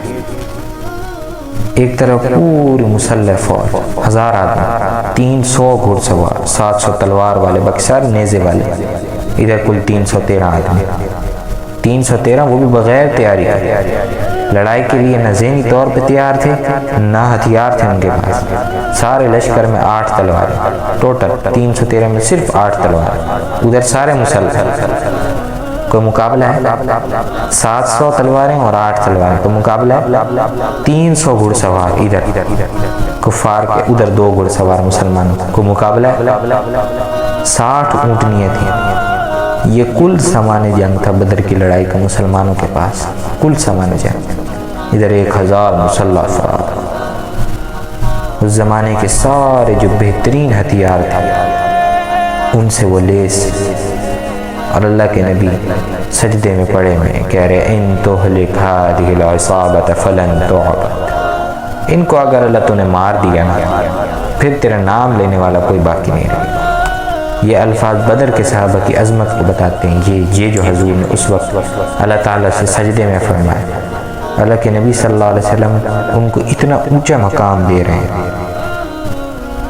ایک طرف پوری مسلح فوج، 1000 آدمی، 300 گھڑ سوار، 700 تلوار والے، بکسر نیزے والے، ادھر کل 313 آدمی، 313 وہ بھی بغیر تیاری کے، لڑائی کے لیے نہ ذہنی طور پہ تیار تھے نہ ہتھیار تھے ان کے پاس۔ سارے لشکر میں 8 تلواریں، ٹوٹل 313 میں صرف 8 تلواریں، ادھر سارے مسلح۔ کوئی مقابلہ ہے؟ 700 تلواریں اور 8 تلواریں، کوئی مقابلہ ہے؟ 300 گھڑ سوار ادھر کفار کے، ادھر 2 گھڑ سوار مسلمانوں، کوئی مقابلہ ہے؟ 60 اونٹنیاں تھیں۔ یہ کل سامان جنگ تھا بدر کی لڑائی کا مسلمانوں کے پاس، کل سامان جنگ۔ ادھر 1000 مسلح افراد، اس زمانے کے سارے جو بہترین ہتھیار تھے ان سے وہ لیس، اور اللہ کے نبی سجدے میں پڑے ہوئے کہہ رہے ان تہلک ہذہ العصابۃ فلن تعبد، ان کو اگر اللہ تو نے مار دیا نا پھر تیرا نام لینے والا کوئی باقی نہیں رہے۔ یہ الفاظ بدر کے صحابہ کی عظمت کو بتاتے ہیں۔ یہ جو حضور نے اس وقت اللہ تعالیٰ سے سجدے میں فرمایا، اللہ کے نبی صلی اللہ علیہ وسلم ان کو اتنا اونچا مقام دے رہے ہیں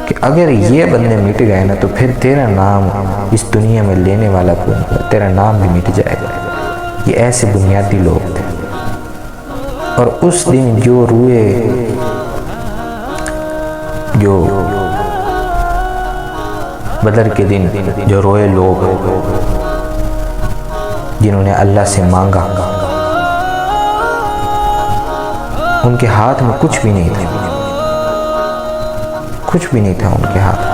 کہ اگر یہ بندے مٹ گئے نا تو پھر تیرا نام اس دنیا میں لینے والا کوئی نہیں، تیرا نام بھی مٹ جائے گا۔ یہ ایسے بنیادی لوگ تھے۔ اور اس دن جو روئے، جو بدر کے دن جو روئے لوگ جنہوں نے اللہ سے مانگا، ان کے ہاتھ میں کچھ بھی نہیں تھا، کچھ بھی نہیں تھا ان کے ہاتھ۔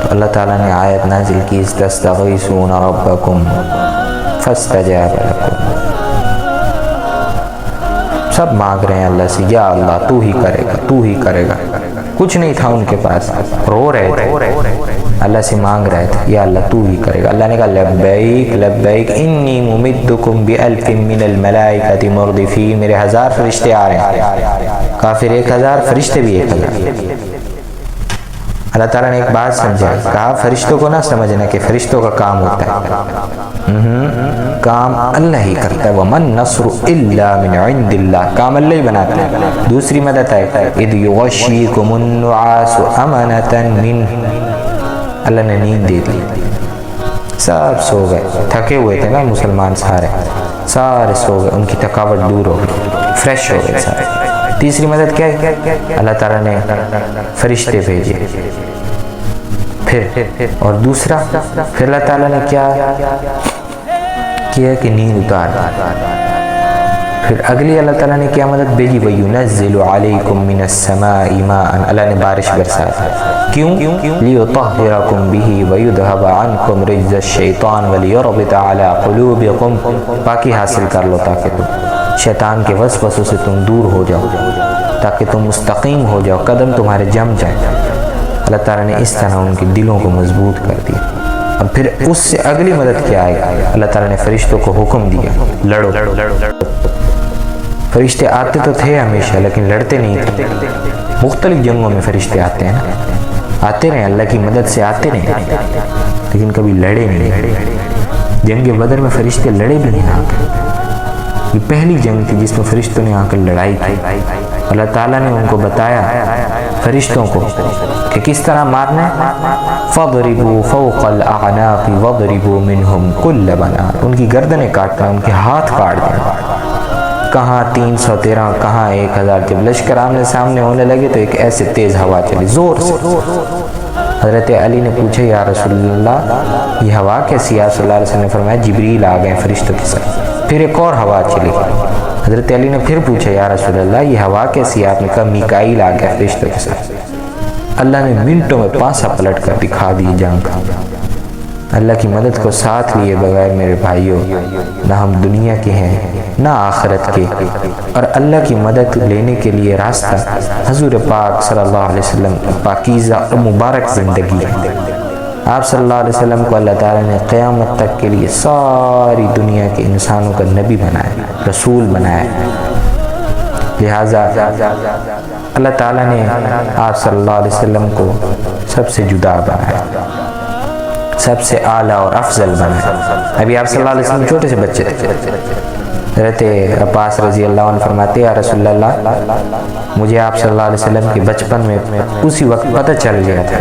تو اللہ تعالیٰ نے آیت نازل کی استستغیثون ربکم فاستجاب لکم، سب مانگ رہے ہیں اللہ سے، یا اللہ تو ہی کرے گا، تو ہی کرے گا۔ کچھ نہیں تھا ان کے پاس، رو رہے تھے، اللہ سے مانگ رہے تھے یا اللہ تو ہی کرے گا۔ اللہ نے کہا لبیک لبیک انی ممدکم بألف من الملائکۃ مردفین، میرے 1000 فرشتے آ رہے ہیں، کافر 1000، فرشتے بھی 1000۔ اللہ تعالیٰ نے ایک بات سمجھا، کہا فرشتوں کو نہ سمجھنا کہ فرشتوں کا کام ہوتا ہے، کام اللہ ہی کرتا ہے، وَمَن نَصْرُ إِلَّا مِنْ عِنْدِ اللَّهِ، کام اللہ ہی بناتا ہے۔ دوسری مدد ہے اِذْ يُغَشِّيكُمُ النُّعَاسُ أَمَنَةً مِّنْهُ، اللہ نے نیند دے دی، سب سو گئے، تھکے ہوئے تھے نا مسلمان سارے سو گئے، ان کی تھکاوٹ دور ہو گئی، فریش ہو گئے سارے۔ تیسری مدد کیا ہے؟ اللہ تعالیٰ نے فرشتے بھیجے، پھر اور دوسرا پھر اللہ تعالیٰ نے کیا کہ نیند اتار دی۔ پھر اگلی اللہ تعالیٰ نے کیا مدد بھیجی؟ وَيُنَزِّلُ عَلَيْكُم مِّنَ السَّمَاءِ مَاءً، اللہ نے بارش برسا دی، کیوں؟ لِيُطَهِّرَكُم بِهِ وَيُذْهَبَ عَنكُم رِجْزَ الشَّيْطَانِ وَلِيَرْبِطَ عَلَىٰ قُلُوبِكُم، پاکی حاصل کر لو تاکہ تم شیطان کے وسوسوں سے تم دور ہو جاؤ، تاکہ تم مستقیم ہو جاؤ، قدم تمہارے جم جائیں۔ اللہ تعالیٰ نے اس طرح ان کے دلوں کو مضبوط کر دیا۔ اور پھر اس سے اگلی مدد کیا آئے؟ اللہ تعالیٰ نے فرشتوں کو حکم دیا، لڑو۔ فرشتے آتے تو تھے ہمیشہ لیکن لڑتے نہیں تھے۔ مختلف جنگوں میں فرشتے آتے ہیں نا، آتے رہے اللہ کی مدد سے آتے رہے، لیکن کبھی لڑے نہیں۔ جنگ بدر میں فرشتے لڑے بھی نہیں آ کر، یہ پہلی جنگ تھی جس میں فرشتوں نے آ کر لڑائی کی۔ اللہ تعالیٰ نے ان کو بتایا فرشتوں کو کہ کس طرح مارنا ہے۔ فَضْرِبُوا فَوْقَ الْأَعْنَاقِ وَضْرِبُوا مِنْهُمْ كُلَّ بَنَانٍ، ان کی گردنیں کاٹنا، ان کے ہاتھ کاٹ دینا۔ کہاں 313 کہاں 1000، جب لشکر آمنے سامنے ہونے لگے تو ایک ایسے تیز ہوا چلی زور سے۔ حضرت علی نے پوچھا یا رسول اللہ یہ ہوا کیسی؟ آپ صلی اللہ علیہ وسلم نے فرمایا جبریل آ گئے فرشتوں کے ساتھ۔ پھر ایک اور ہوا چلی، حضرت علی نے پھر پوچھا یا رسول اللہ یہ ہوا کیسی؟ آپ نے کہا میکائیل آ گیا فرشتوں کے ساتھ۔ اللہ نے منٹوں میں پانسا پلٹ کر دکھا دی جنگ کا۔ اللہ کی مدد کو ساتھ لیے بغیر میرے بھائیوں نہ ہم دنیا کے ہیں نہ آخرت کے، اور اللہ کی مدد لینے کے لیے راستہ حضور پاک صلی اللہ علیہ وسلم پاکیزہ اور مبارک زندگی ہے۔ آپ صلی اللہ علیہ وسلم کو اللہ تعالیٰ نے قیامت تک کے لیے ساری دنیا کے انسانوں کا نبی بنایا، رسول بنایا، لہٰذا اللہ تعالیٰ نے آپ صلی اللہ علیہ وسلم کو سب سے جدا بنایا، سب سے اعلیٰ اور افضل بنایا۔ ابھی آپ صلی اللہ علیہ وسلم چھوٹے سے بچے تھے، حضرت عباس رضی اللہ عنہ فرماتے یا رسول اللہ مجھے آپ صلی اللہ علیہ وسلم کے بچپن میں اسی وقت پتہ چل گیا تھا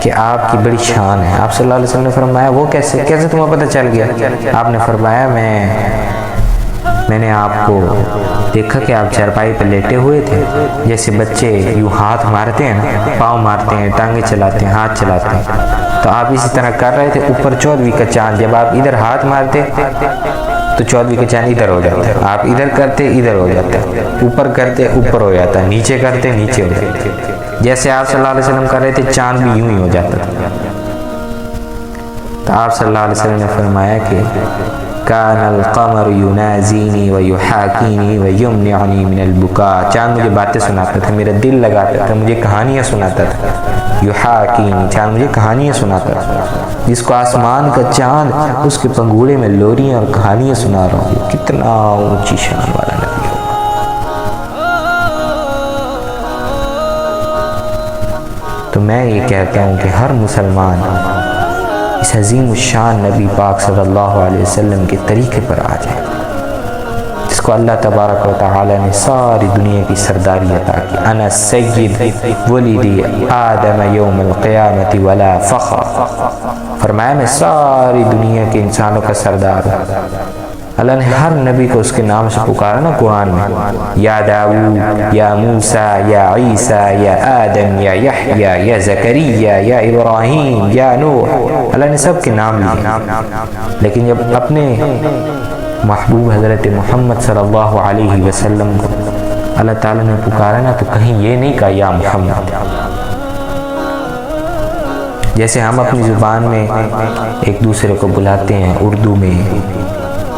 کہ آپ کی بڑی شان ہے۔ آپ صلی اللہ علیہ وسلم نے فرمایا وہ کیسے تمہیں پتہ چل گیا؟ آپ نے فرمایا میں نے آپ کو دیکھا کہ آپ چارپائی پہ لیٹے ہوئے تھے، جیسے بچے یوں ہاتھ مارتے ہیں نا، پاؤں مارتے ہیں، ٹانگیں چلاتے ہیں، ہاتھ چلاتے ہیں، تو آپ اسی طرح کر رہے تھے۔ اوپر 14ویں کا چاند، جب آپ ادھر ہاتھ مارتے تو 14ویں کا چاند ادھر ہو جاتا، آپ ادھر کرتے ادھر ہو جاتا، اوپر کرتے اوپر ہو جاتا، نیچے کرتے نیچے ہو جاتا، جیسے آپ صلی اللہ علیہ وسلم کر رہے تھے چاند بھی یوں ہی ہو جاتا تھا۔ تو آپ صلی اللہ علیہ وسلم نے فرمایا کہ کان القمر ینازینی ویحاکینی ویمنعنی من البکاء، چاند مجھے باتیں سناتا تھا، میرا دل لگاتا تھا، مجھے کہانیاں سناتا تھا۔ یحاکینی، چاند مجھے کہانیاں سناتا تھا، جس کو آسمان کا چاند اس کے پنگوڑے میں لوریاں اور کہانیاں سنا رہا ہوں، کتنا اونچی شان والا نبی ہو۔ تو میں یہ کہتا ہوں کہ ہر مسلمان اس عظیم الشان نبی پاک صلی اللہ علیہ وسلم کے طریقے پر آ جائے، جس کو اللہ تبارک و تعالی نے ساری دنیا کی سرداری عطا کی۔ انا سید ولدی آدم یوم القیامت ولا فخر، فرمایا میں ساری دنیا کے انسانوں کا سردار ہوں۔ اللہ نے ہر نبی کو اس کے نام سے پکارا نا قرآن میں، یا داؤد، یا موسیٰ، یا عیسیٰ، یا آدم، یا یحییٰ، یا زکریہ، یا ابراہیم، یا نوح، اللہ نے سب کے نام لیے۔ لیکن جب اپنے محبوب حضرت محمد صلی اللہ علیہ وسلم کو اللہ تعالیٰ نے پکارا نا تو کہیں یہ نہیں کہا یا محمد، جیسے ہم اپنی زبان میں ایک دوسرے کو بلاتے ہیں، اردو میں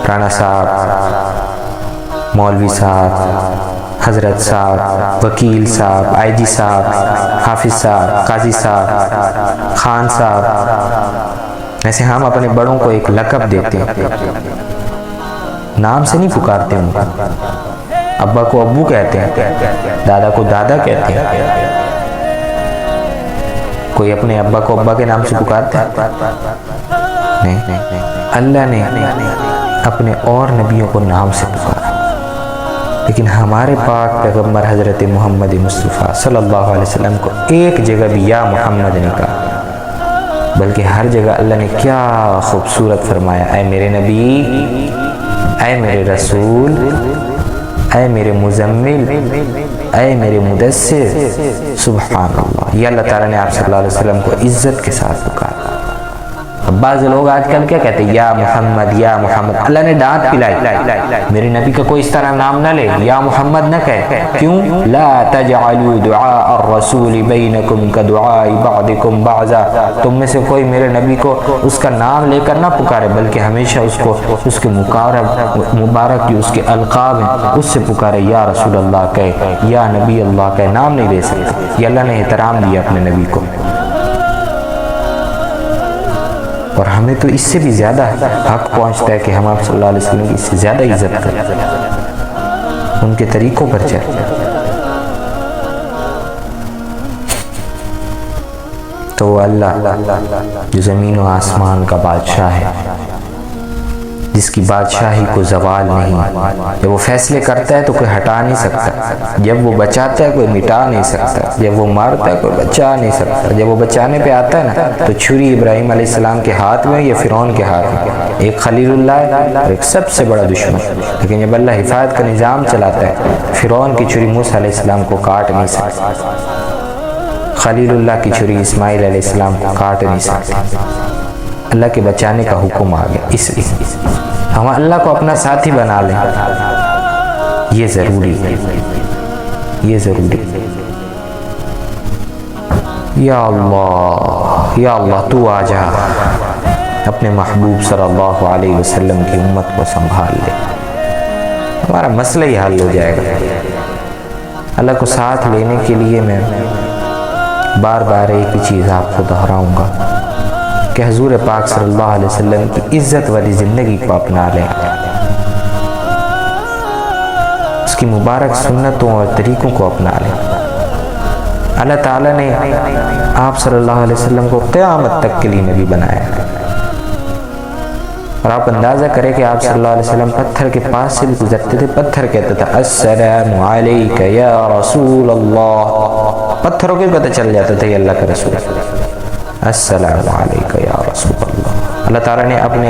رانا صاحب، مولوی صاحب، حضرت صاحب، وکیل صاحب، آئی جی صاحب، حافظ صاحب، قاضی صاحب، خان صاحب، ایسے ہم اپنے بڑوں کو ایک لقب دیتے ہیں، نام سے نہیں پکارتے ہیں۔ ابا کو ابو کہتے ہیں، دادا کو دادا کہتے ہیں۔ کوئی اپنے ابا کو ابا کے نام سے پکارتا ہے؟ نہیں۔ اللہ نے اپنے اور نبیوں کو نام سے پکارا، لیکن ہمارے پاک پیغمبر حضرت محمد مصطفیٰ صلی اللہ علیہ وسلم کو ایک جگہ بھی یا محمد نے کہا۔ بلکہ ہر جگہ اللہ نے کیا خوبصورت فرمایا، اے میرے نبی، اے میرے رسول، اے میرے مزمل، اے میرے مدثر، سبحان اللہ۔ یہ اللہ تعالیٰ نے آپ صلی اللہ علیہ وسلم کو عزت کے ساتھ پکارا۔ اب بعض لوگ آج کل کیا کہتے ہیں، یا محمد یا محمد، اللہ نے ڈانٹ پلائی، میرے نبی کا کوئی اس طرح نام نہ لے، یا محمد نہ کہے، کیوں؟ لا تجعلوا دعاء الرسول بینکم کدعاء بعضکم بعضا، تم میں سے کوئی میرے نبی کو اس کا نام لے کر نہ پکارے، بلکہ ہمیشہ اس کو اس کے مبارک جو اس کے القاب ہیں اس سے پکارے، یا رسول اللہ کہے، یا نبی اللہ کہے، نام نہیں لے سکتے۔ یہ اللہ نے احترام دیا اپنے نبی کو، اور ہمیں تو اس سے بھی زیادہ حق پہنچتا ہے کہ ہم آپ صلی اللہ علیہ وسلم کی اس سے زیادہ عزت کریں، ان کے طریقوں پر چلیں۔ تو وہ اللہ جو زمین و آسمان کا بادشاہ ہے، جس کی بادشاہی کو زوال نہیں، جب وہ فیصلے کرتا ہے تو کوئی ہٹا نہیں سکتا، جب وہ بچاتا ہے کوئی مٹا نہیں سکتا، جب وہ مارتا ہے کوئی بچا نہیں سکتا، جب وہ بچانے پہ آتا ہے نا تو چھری ابراہیم علیہ السلام کے ہاتھ میں یا فرعون کے ہاتھ میں، ایک خلیل اللہ ہے اور ایک سب سے بڑا دشمن، لیکن جب اللہ حفاظت کا نظام چلاتا ہے، فرعون کی چھری موسیٰ علیہ السلام کو کاٹ نہیں سکتا، خلیل اللہ کی چھری اسماعیل علیہ السلام کو کاٹ نہیں سکتی، اللہ کے بچانے کا حکم آ گیا۔ اس لیے ہم اللہ کو اپنا ساتھی بنا لیں، یہ ضروری ہے، یہ ضروری ہے۔ یا اللہ تو آ جا، اپنے محبوب صلی اللہ علیہ وسلم کی امت کو سنبھال لے، ہمارا مسئلہ ہی حل ہو جائے گا۔ اللہ کو ساتھ لینے کے لیے میں بار بار ایک ہی چیز آپ کو دہراؤں گا کہ حضور پاک صلی اللہ علیہ وسلم کی عزت والی زندگی کو اپنا لیں، اس کی مبارک سنتوں اور طریقوں کو اپنا لیں۔ اللہ تعالیٰ نے آپ صلی اللہ علیہ وسلم کو قیامت تک کے لیے نبی بنایا، اور آپ اندازہ کریں کہ آپ صلی اللہ علیہ وسلم پتھر کے پاس سے بھی گزرتے تھے، پتھر کہتا تھا السلام علیک یا رسول اللہ، پتھروں کو بھی پتہ چل جاتا تھا یہ اللہ کا رسول، السلام علیکم یا رسول اللہ۔ اللہ تعالیٰ نے اپنے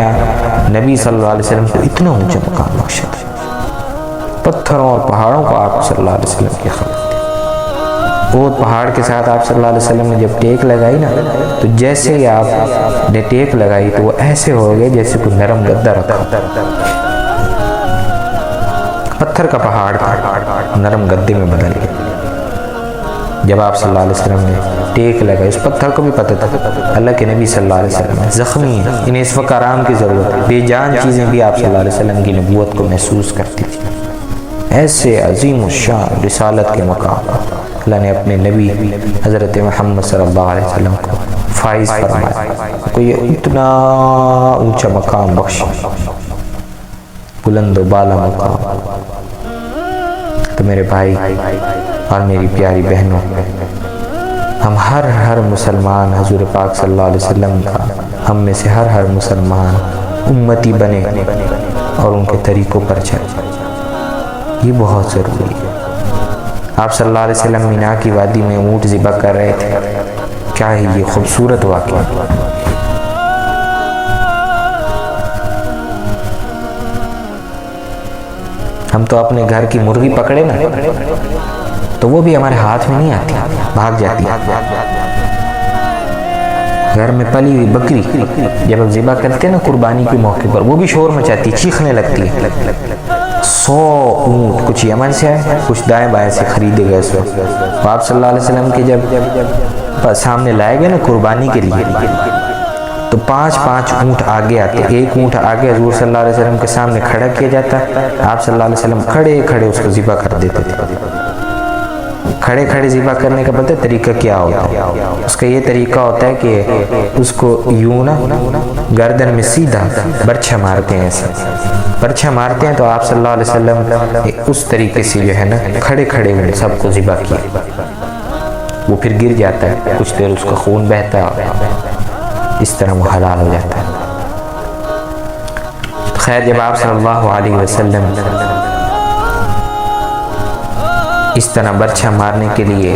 نبی صلی اللہ علیہ وسلم کو اتنا اونچا مقام بخشا تھا، پتھروں اور پہاڑوں کو آپ صلی اللہ علیہ وسلم کی خبر تھی۔ وہ پہاڑ کے ساتھ آپ صلی اللہ علیہ وسلم نے جب ٹیک لگائی نا، تو جیسے ہی آپ نے ٹیک لگائی تو وہ ایسے ہو گئے جیسے کوئی نرم گدہ رکھا، پتھر کا پہاڑ نرم گدے میں بدل گیا۔ جب آپ صلی اللہ علیہ وسلم نے ٹیک لگائی، اس پتھر کو بھی پتہ تھا اللہ کے نبی صلی اللہ علیہ وسلم زخمی ہیں، انہیں اس وقت آرام کی ضرورت ہے، بے جان چیزیں بھی آپ صلی اللہ علیہ وسلم کی نبوت کو محسوس کرتی تھی۔ ایسے عظیم الشان رسالت کے مقام اللہ نے اپنے نبی حضرت محمد صلی اللہ علیہ وسلم کو فائز فرمایا، کو یہ اتنا اونچا مقام بخشا، بلند و بالا مقام۔ تو میرے بھائی اور میری پیاری بہنوں، ہم ہر مسلمان حضور پاک صلی اللہ علیہ وسلم کا، ہم میں سے ہر مسلمان امتی بنے اور ان کے طریقوں پر چلے، یہ بہت ضروری ہے۔ آپ صلی اللہ علیہ وسلم مینا کی وادی میں اونٹ ذبح کر رہے تھے، کیا ہے یہ خوبصورت واقعہ۔ ہم تو اپنے گھر کی مرغی پکڑے نا تو وہ بھی ہمارے ہاتھ میں نہیں آتی، بھاگ جاتی ہے۔ گھر میں پلی ہوئی بکری جب ہم ذبح کرتے ہیں نا قربانی کے موقع پر، وہ بھی شور مچاتی، چیخنے لگتی ہے۔ 100 اونٹ کچھ یمن سے آئے، کچھ دائیں بائیں سے خریدے گئے اس وقت۔ آپ صلی اللہ علیہ وسلم کے جب سامنے لائے گئے نا قربانی کے لیے، تو 5 اونٹ آگے آتے، ایک اونٹ آگے حضور صلی اللہ علیہ وسلم کے سامنے کھڑا کیا جاتا، آپ صلی اللہ علیہ وسلم کھڑے اس کو ذبح کر دیتے تھے۔ کھڑے ذبح کرنے کا پتہ طریقہ کیا ہوتا ہے؟ اس کا یہ طریقہ ہوتا ہے کہ اس کو یوں نا گردن میں سیدھا برچھا مارتے ہیں، ایسے برچھا مارتے ہیں، تو آپ صلی اللہ علیہ وسلم اس طریقے سے جو ہے نا کھڑے سب کو ذبح کیا، وہ پھر گر جاتا ہے، کچھ دیر اس کا خون بہتا ہے، اس طرح وہ حلال ہو جاتا ہے۔ خیر، جب آپ صلی اللہ علیہ وسلم اس طرح برچھا مارنے کے لیے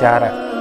4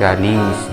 40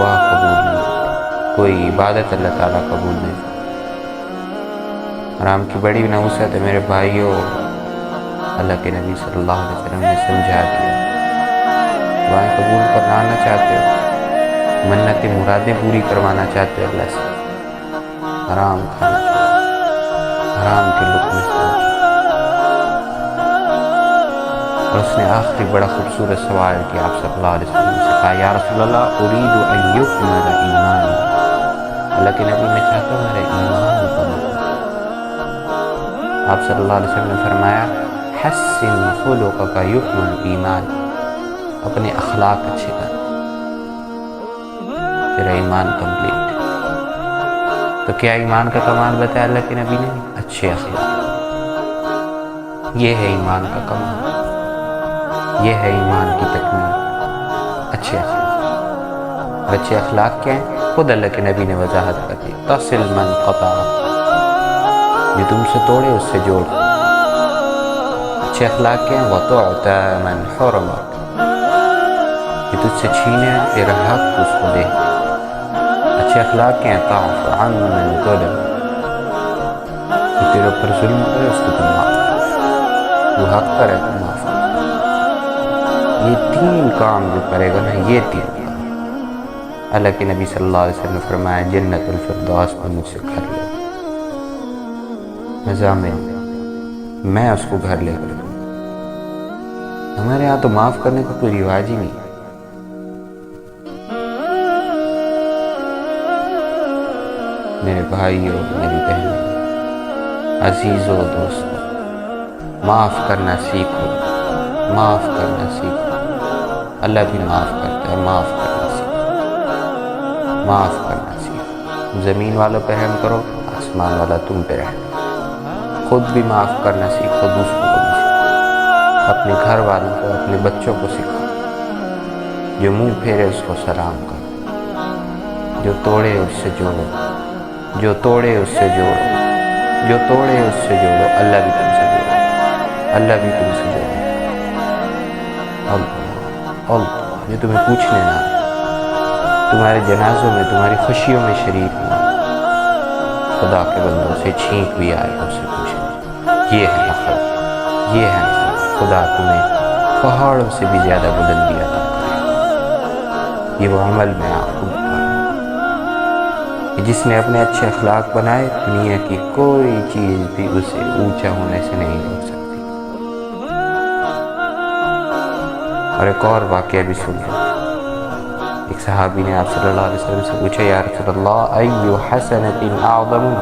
دعا قبول نہیں، کوئی عبادت اللہ تعالیٰ قبول نہیں۔ حرام کی بڑی نحوست ہے میرے بھائیوں، اللہ کے نبی صلی اللہ علیہ وسلم نے سمجھا دیا۔ دعائیں قبول کروانا چاہتے ہو، منت مرادیں پوری کروانا چاہتے ہو اللہ سے، حرام کھانا چاہتے، حرام کے لقمے سے بچو۔ اور اس نے آخری بڑا خوبصورت سوال کیا آپ صلی اللہ علیہ وسلم سے، کہا یا رسول اللہ ارید ان یکمل ایمانی، اللہ کے نبی میں چاہتا ہوں میرا ایمان مکمل۔ آپ صلی اللہ علیہ وسلم نے فرمایا حسن خلقک یکمل ایمان، اپنے اخلاق اچھے کر، تیرا ایمان کمپلیٹ۔ تو کیا ایمان کا کمال بتایا اللہ کے نبی نے؟ اچھے اخلاق، یہ ہے ایمان کا کمال، یہ ہے ایمان کی تکمیل، اچھے اخلاق۔ اور اچھے اخلاق کیا ہیں؟ خود اللہ کے نبی نے وضاحت کر دی، تصل من قطع، جو تم سے توڑے اس سے جوڑ۔ اچھے اخلاق کیا ہیں؟ وَتُعْتَى مَنْ حُرِمَكَ، جو تجھ سے چھینے تیرا حق اس کو دے۔ اچھے اخلاق کیا ہیں؟ تَعْفُ عَنْ مَنْ ظَلَمَ، جو تیرے اوپر ظلم کرے اس کو تم معاف کر، جو حق پر ہے تم معاف کر۔ یہ تین کام جو کرے گا نا، یہ تین کام، اللہ کے نبی صلی اللہ علیہ وسلم نے فرمایا جنت الفردوس میں مجھ سے گھر لے، نظامِ میں اس کو گھر لے کر۔ ہمارے یہاں تو معاف کرنے کا کوئی رواج ہی نہیں۔ میرے بھائیوں، میری بہنوں، عزیزوں، دوستوں، معاف کرنا سیکھو، معاف کرنا سیکھو۔ اللہ بھی معاف کرتا ہے، معاف کرنا سیکھو، معاف کرنا سیکھو۔ زمین والوں پہ رحم کرو، آسمان والا تم پہ رحم۔ خود بھی معاف کرنا سیکھو، دوسروں کو بھی سیکھو، اپنے گھر والوں کو، اپنے بچوں کو سکھاؤ۔ جو منہ پھیرے اس کو سلام کرو، جو توڑے اس سے جوڑو، جو توڑے اس سے جوڑو، جو توڑے اس سے جوڑو۔ اللہ بھی تم سے جوڑو، اللہ بھی تم سے جوڑو۔ اللہ جو تمہیں پوچھنے نہ آئے، تمہارے جنازوں میں، تمہاری خوشیوں میں شریک نہ آئے، خدا کے بندوں سے چھینک بھی آئے اس سے پوچھنے۔ یہ ہے نفرت، یہ ہے نفرت۔ خدا تمہیں پہاڑوں سے بھی زیادہ بلندی عطا کرے۔ یہ وہ عمل میں آپ کو بتا رہا ہوں کہ جس نے اپنے اچھے اخلاق بنائے، دنیا کی کوئی چیز بھی اسے اونچا ہونے سے نہیں روک سکتی۔ اور ایک اور واقعہ بھی سن لو۔ ایک صحابی نے آپ صلی اللہ علیہ وسلم سے پوچھا یا رسول اللہ ایو حسنۃ اعظم،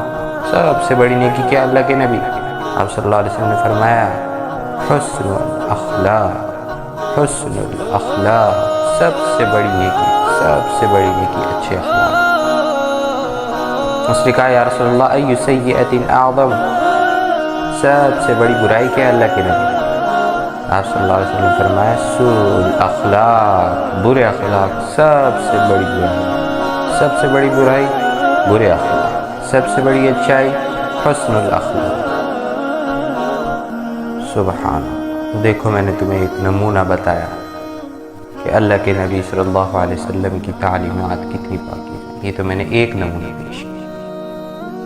سب سے بڑی نیکی کیا اللہ کے نبی؟ آپ صلی اللہ علیہ وسلم نے فرمایا حسن الاخلاق، حسن الاخلاق، سب سے بڑی نیکی، سب سے بڑی نیکی اچھے اخلاق۔ اس نے کہا یا رسول اللہ ای سیئۃ اعظم، سب سے بڑی برائی کیا اللہ کے نبی؟ آپ صلی اللہ علیہ وسلم نے فرمایا سوء الاخلاق، برے اخلاق، سب سے بڑی برائی، سب سے بڑی برائی برے اخلاق، سب سے بڑی اچھائی حسن الاخلاق۔ سبحان اللہ۔ دیکھو میں نے تمہیں ایک نمونہ بتایا کہ اللہ کے نبی صلی اللہ علیہ وسلم کی تعلیمات کتنی پاکیزہ ہیں۔ یہ تو میں نے ایک نمونہ پیش کیا،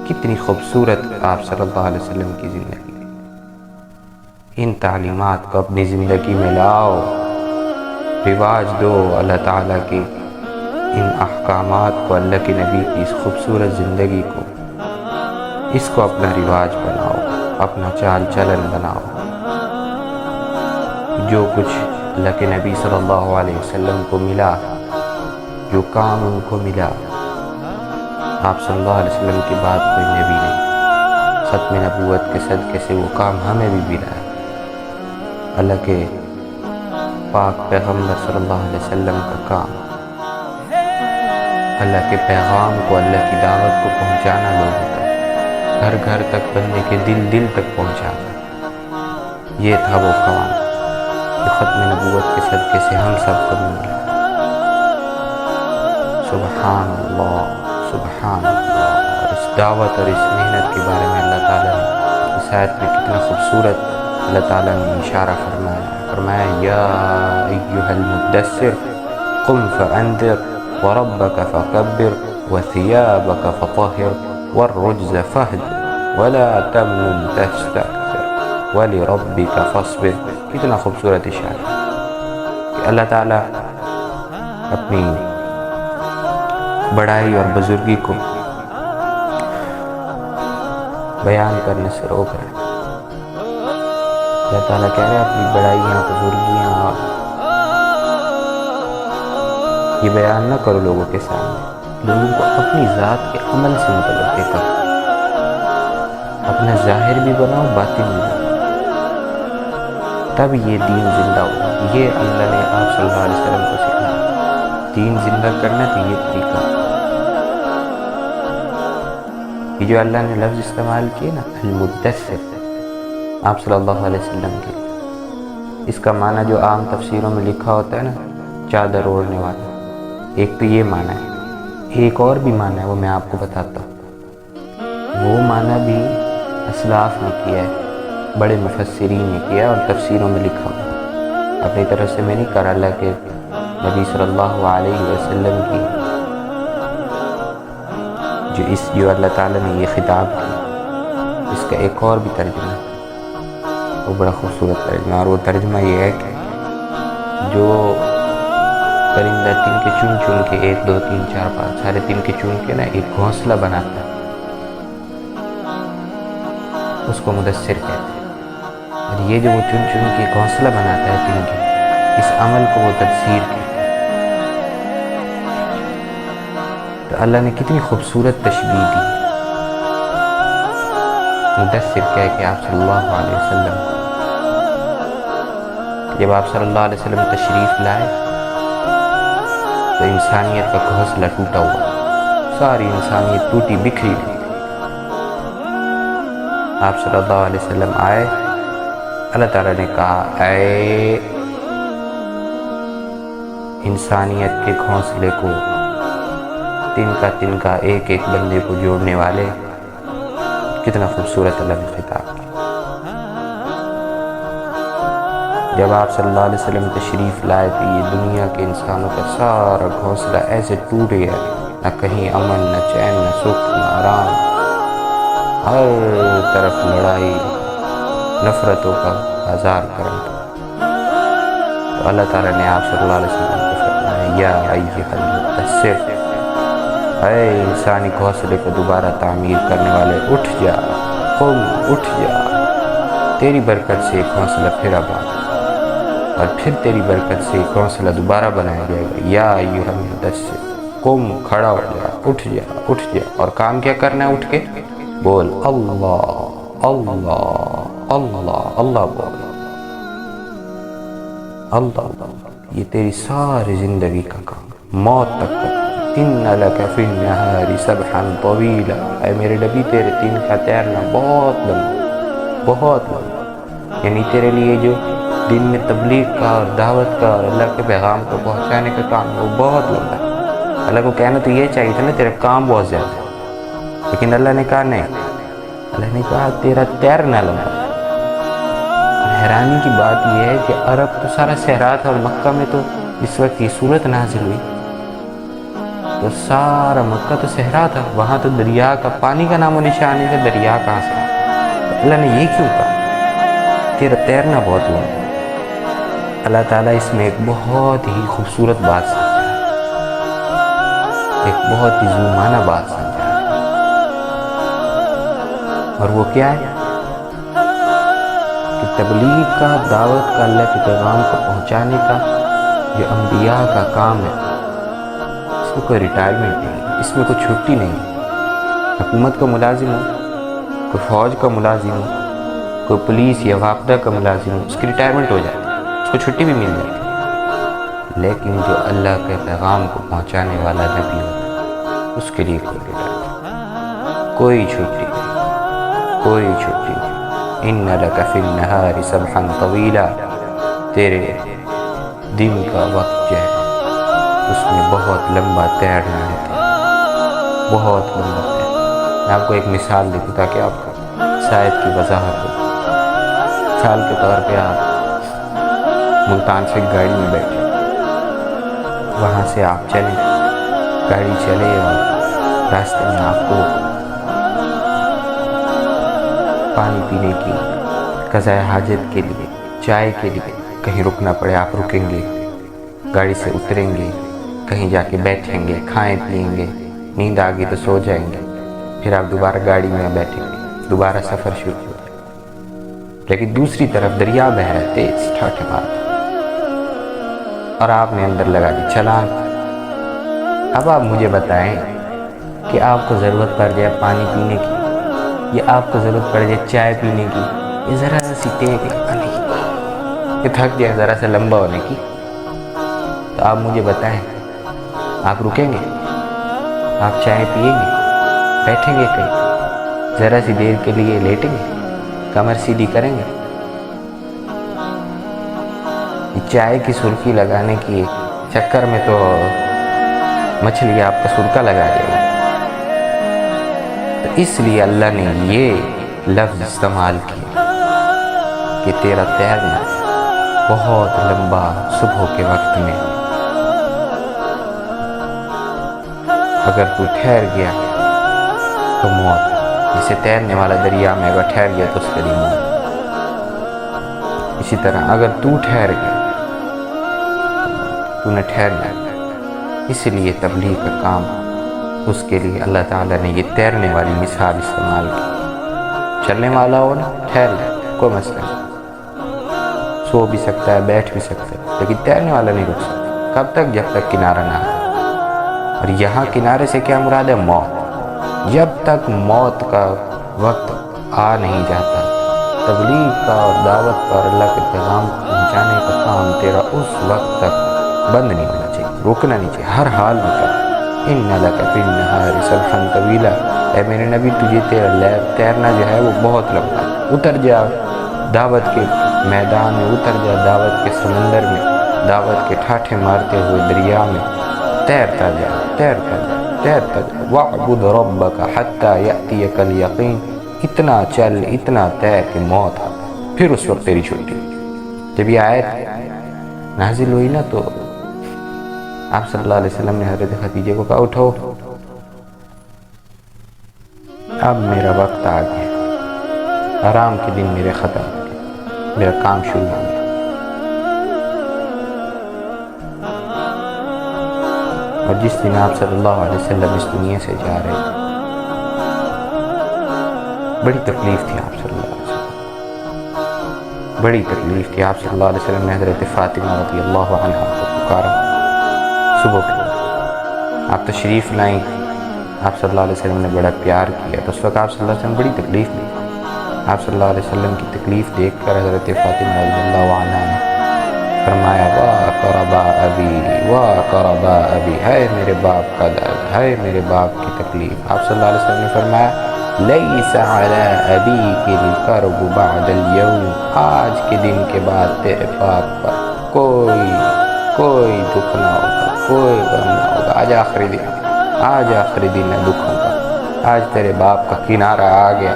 کتنی خوبصورت آپ صلی اللہ علیہ وسلم کی زندگی۔ ان تعلیمات کو اپنی زندگی میں لاؤ، رواج دو اللہ تعالیٰ کے ان احکامات کو، اللہ کے نبی کی اس خوبصورت زندگی کو، اس کو اپنا رواج بناؤ، اپنا چال چلن بناؤ۔ جو کچھ اللہ کے نبی صلی اللہ علیہ وسلم کو ملا، جو کام ان کو ملا، آپ صلی اللہ علیہ وسلم کے بعد کوئی نبی نہیں، ختم نبوت کے صدقے سے وہ کام ہمیں بھی ملا ہے۔ اللہ کے پاک پیغمبر صلی اللہ علیہ وسلم کا کام، اللہ کے پیغام کو، اللہ کی دعوت کو پہنچانا لوگوں تک، گھر گھر تک، بندے کے دل دل تک پہنچانا۔ یہ تھا وہ کام جو ختم نبوت کے صدقے سے ہم سب کو ملا۔ سبحان اللہ، سبحان اللہ۔ اور اس دعوت اور اس محنت کے بارے میں اللہ تعالیٰ نے اس آیت میں کتنا خوبصورت اللہ تعالیٰ نے اشارہ فرمایا یا ایھا المدثر قم فانذر وربك فكبر وثيابك فطهر والرجز فاهجر ولا تمنن تستكثر ولربك فاصبر. کتنا خوبصورت اشارہ کہ اللہ تعالیٰ اپنی بڑائی اور بزرگی کو بیان کرنے سے روک رہے ہیں. اللہ تعالیٰ کہہ رہے ہیں اپنی بڑائیاں بزرگیاں یہ بیان نہ کرو لوگوں کے سامنے. لوگوں کو اپنی ذات کے عمل سے متوجہ کرو. اپنا ظاہر بھی بناؤ باطن بھی بناؤ, تب یہ دین زندہ ہوگا. یہ اللہ نے آپ صلی اللہ علیہ وسلم کو سکھایا. دین زندہ کرنا تو یہ طریقہ. یہ جو اللہ نے لفظ استعمال کیے نا المدثر آپ صلی اللہ علیہ وسلم کے, اس کا معنی جو عام تفسیروں میں لکھا ہوتا ہے نا چادر اوڑھنے والا, ایک تو یہ معنی ہے. ایک اور بھی معنی ہے وہ میں آپ کو بتاتا ہوں. وہ معنی بھی اسلاف نے کیا ہے, بڑے مفسرین نے کیا اور تفسیروں میں لکھا ہوا. اپنی طرف سے میں نہیں کر اللہ کے نبی صلی اللہ علیہ وسلم کی جو اللہ تعالیٰ نے یہ خطاب کیا, اس کا ایک اور بھی ترجمہ ہے, وہ بڑا خوبصورت ترجمہ. اور وہ ترجمہ یہ ہے کہ جو پرندہ تن کے چن چن کے 1 2 3 4 5 سارے تن کے چن کے نا ایک گھونسلہ بناتا ہے, اس کو مدثر کہتے ہیں. اور یہ جو وہ چن چن کے گھونسلہ بناتا ہے تن کے, اس عمل کو وہ تدثیر کہتے ہیں. تو اللہ نے کتنی خوبصورت تشبیہ دی. مدثر کہہ کے آپ صلی اللہ علیہ وسلم, جب آپ صلی اللہ علیہ وسلم تشریف لائے تو انسانیت کا گھونسلہ ٹوٹا ہوا, ساری انسانیت ٹوٹی بکھری ہوئی. آپ صلی اللہ علیہ وسلم آئے, اللہ تعالیٰ نے کہا اے انسانیت کے گھونسلے کو تن کا ایک ایک بندے کو جوڑنے والے. کتنا خوبصورت اللہ نے خطاب کیا. جب آپ صلی اللہ علیہ وسلم تشریف لائے تو یہ دنیا کے انسانوں کا سارا گھونسلہ ایسے ٹوٹ گیا, نہ کہیں امن, نہ چین, نہ سکھ, نہ آرام, ہر طرف لڑائی, نفرتوں کا بازار کرنا. تو اللہ تعالیٰ نے آپ صلی اللہ علیہ وسلم کو فرمایا یا ایھا المدثر, اے انسانی گھونسلے کو دوبارہ تعمیر کرنے والے, اٹھ جا, قم, اٹھ جا. تیری برکت سے ایک گھونسلہ پھر آباد, اور پھر تیری برکت سے ایک گھونسلہ دوبارہ بنایا جائے گا. یا ایھا المدثر, قم, کھڑا ہو جا, اٹھ جا, اٹھ جا. اور کام کیا کرنا ہے اٹھ کے؟ بول اللہ اللہ اللہ اللہ, بول اللہ. یہ تیری ساری زندگی کا کام, موت تک کا. ان لک فی النہار سبحا طویلا, اے میرے نبی تیرے دن کا تیرنا بہت لمبا, بہت لمبا. یعنی تیرے لیے جو دن میں تبلیغ کا اور دعوت کا اور اللہ کے پیغام کو پہنچانے کا کام وہ بہت لمبا ہے. اللہ کو کہنا تو یہ چاہیے تھا نا تیرا کام بہت زیادہ ہے, لیکن اللہ نے کہا نہیں. اللہ نے کہا تیرا تیرنا لمبا. حیرانی کی بات یہ ہے کہ عرب تو سارا صحرا تھا, اور مکہ میں تو اس وقت یہ صورت نازل ہوئی تو سارا مکہ تو صحرا تھا, وہاں تو دریا کا پانی کا نام و نشان ہے. دریا کہاں سے؟ تو اللہ نے یہ کیوں کہا تیرا تیرنا بہت لمبا. اللہ تعالیٰ اس میں ایک بہت ہی خوبصورت بات سمجھا, ایک بہت ہی ذومانہ بات سمجھا, اور وہ کیا ہے کہ تبلیغ کا, دعوت کا, اللہ کے پیغام کو پہنچانے کا جو انبیاء کا کام ہے, اس میں کوئی ریٹائرمنٹ نہیں, اس میں کوئی چھٹی نہیں. حکومت کا ملازم ہو, کوئی فوج کا ملازم ہو, کوئی پولیس یا وابدہ کا ملازم ہو, اس کی ریٹائرمنٹ ہو جاتی ہے, اس کو چھٹی بھی مل جاتی ہے. لیکن جو اللہ کے پیغام کو پہنچانے والا نبی ہوتا ہے اس کے لیے کوئی ریٹائرمنٹ, کوئی چھٹی نہیں, کوئی چھٹی نہیں. ان لک فی النہار سبحا طویلا, تیرے دن کا وقت جو ہے اس میں بہت لمبا تیرنا ہے, بہت لمبا تیرنا. میں آپ کو ایک مثال دیکھوں تاکہ آپ کو شاید کی وضاحت ہو. مثال کے طور پہ آپ ملتان سے گاڑی میں بیٹھے, وہاں سے آپ چلیں گاڑی چلے اور راستے میں آپ کو پانی پینے کی، قضاء حاجت کے لیے، چائے کے لیے کہیں رکنا پڑے، آپ رکیں گے، گاڑی سے اتریں گے، کہیں جا کے بیٹھیں گے، کھائیں پئیں گے، نیند آ گئی تو سو جائیں گے، پھر آپ دوبارہ گاڑی میں بیٹھیں گے، دوبارہ سفر شروع ہو جائے. لیکن دوسری طرف دریا بہہ رہا ہے تیز ٹھاٹھے مارتا، اور آپ نے اندر لگا دی چھلانگ. اب آپ مجھے بتائیں کہ آپ کو ضرورت پڑ جائے پانی پینے کی، یا آپ کو ضرورت پڑ جائے چائے پینے کی، یہ ذرا سی ٹیک لگانے کی، یہ تھک جائے ذرا سا لمبا ہونے کی، تو آپ مجھے بتائیں آپ رکیں گے؟ آپ چائے پیئیں گے؟ بیٹھیں گے کہیں ذرا سی دیر کے لیے لیٹیں گے، کمر سیدھی کریں گے؟ یہ چائے کی سرخی لگانے کی چکر میں تو مچھلی آپ کا سرکہ لگا دے گا. تو اس لیے اللہ نے یہ لفظ استعمال کیا کہ تیرا تیرنا بہت لمبا صبح کے وقت میں، اگر تو ٹھہر گیا تو موت. جسے تیرنے والا دریا میں اگر ٹھہر گیا تو اس کے لیے موت. اسی طرح اگر تو ٹھہر گیا تو نہ ٹھہرنا. اس لیے تبلیغ کا کام، اس کے لیے اللہ تعالیٰ نے یہ تیرنے والی مثال استعمال کی. چلنے والا ہو نا ٹھہر لے، کوئی مسئلہ نہیں، سو بھی سکتا ہے، بیٹھ بھی سکتا ہے، لیکن تیرنے والا نہیں رک سکتا. کب تک؟ جب تک کنارہ نہ آئے. اور یہاں کنارے سے کیا مراد ہے؟ موت. جب تک موت کا وقت آ نہیں جاتا، تبلیغ کا اور دعوت کا اور اللہ کے پیغام پہنچانے کا کام تیرا اس وقت تک بند نہیں ہونا چاہیے، روکنا نہیں چاہیے، ہر حال میں کر. اِنَّ لَكَ فِي النَّهَارِ سَبْحًا طَوِيلًا، اے میرے نبی تجھے تیرا تیرنا جو ہے وہ بہت لمبا ہے. اتر جا دعوت کے میدان میں، اتر جا دعوت کے سمندر میں، دعوت کے ٹھاٹھے مارتے ہوئے دریا میں، تیرتا جا تیرتا جا تیرتا جا. وَاعْبُدْ رَبَّكَ حَتَّى يَأْتِيَكَ الْيَقِينُ، اتنا چل اتنا تیر کہ موت آ، پھر اس وقت تیری چھٹی. جب یہ آیت نازل ہوئی نا تو آپ صلی اللہ علیہ وسلم نے حضرت خدیجہ کو کہا اٹھو، اب میرا وقت آ گیا، آرام کے دن میرے ختم ہو گئے، میرا کام شروع ہو گیا. اور جس دن آپ صلی اللہ علیہ وسلم اس دنیا سے جا رہے تھے، بڑی تکلیف تھی آپ صلی اللہ علیہ وسلم، بڑی تکلیف تھی. آپ صلی اللہ علیہ وسلم نے حضرت فاطمہ رضی اللہ عنہا کو پکارا صبح کے وقت. آپ تشریف لائیں، آپ صلی اللہ علیہ وسلم نے بڑا پیار کیا. تو اس وقت آپ صلی اللہ علیہ وسلم بڑی تکلیف میں. آپ صلی اللہ علیہ وسلم کی تکلیف دیکھ کر حضرت فاطمہ رضی اللہ عنہا نے فرمایا واہ قربا ابی، واہ قربا ابی، ہے میرے باپ کا درد، ہے میرے باپ کی تکلیف. آپ صلی اللہ علیہ وسلم نے فرمایا لیس علی ابیک الکرب بعد اليوم، آج کے دن کے بعد تیرے باپ پر کوئی دکھ نہ ہوگا، کوئی غم نہ ہوگا. آج آخری دن، آج آخری دن ہے دکھوں کا. آج تیرے باپ کا کنارہ آ گیا،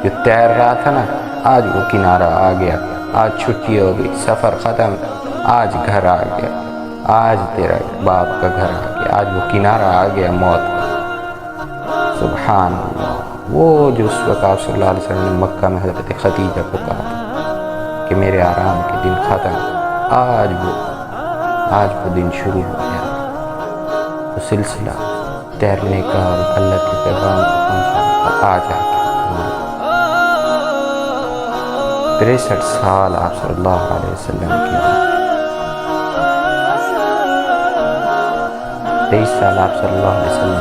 جو تیر رہا تھا نا آج وہ کنارہ آ گیا. آج چھٹی ہو گئی، سفر ختم، آج گھر آ گیا. آج تیرا باپ کا گھر آ گیا، آج وہ کنارہ آ گیا موت کا. سبحان اللہ. وہ جو اس وقت آپ صلی اللہ علیہ وسلم نے مکہ میں حضرت خدیجہ کو کہا تھا کہ میرے آرام کے دن ختم، آج وہ دن شروع ہو گیا. تو سلسلہ تیرنے کا اور اللہ کے پیغام کو پہنچانے کا آج آ گیا. 63 سال آپ صلی اللہ علیہ وسلم کی، 23 سال آپ صلی اللہ علیہ وسلم نے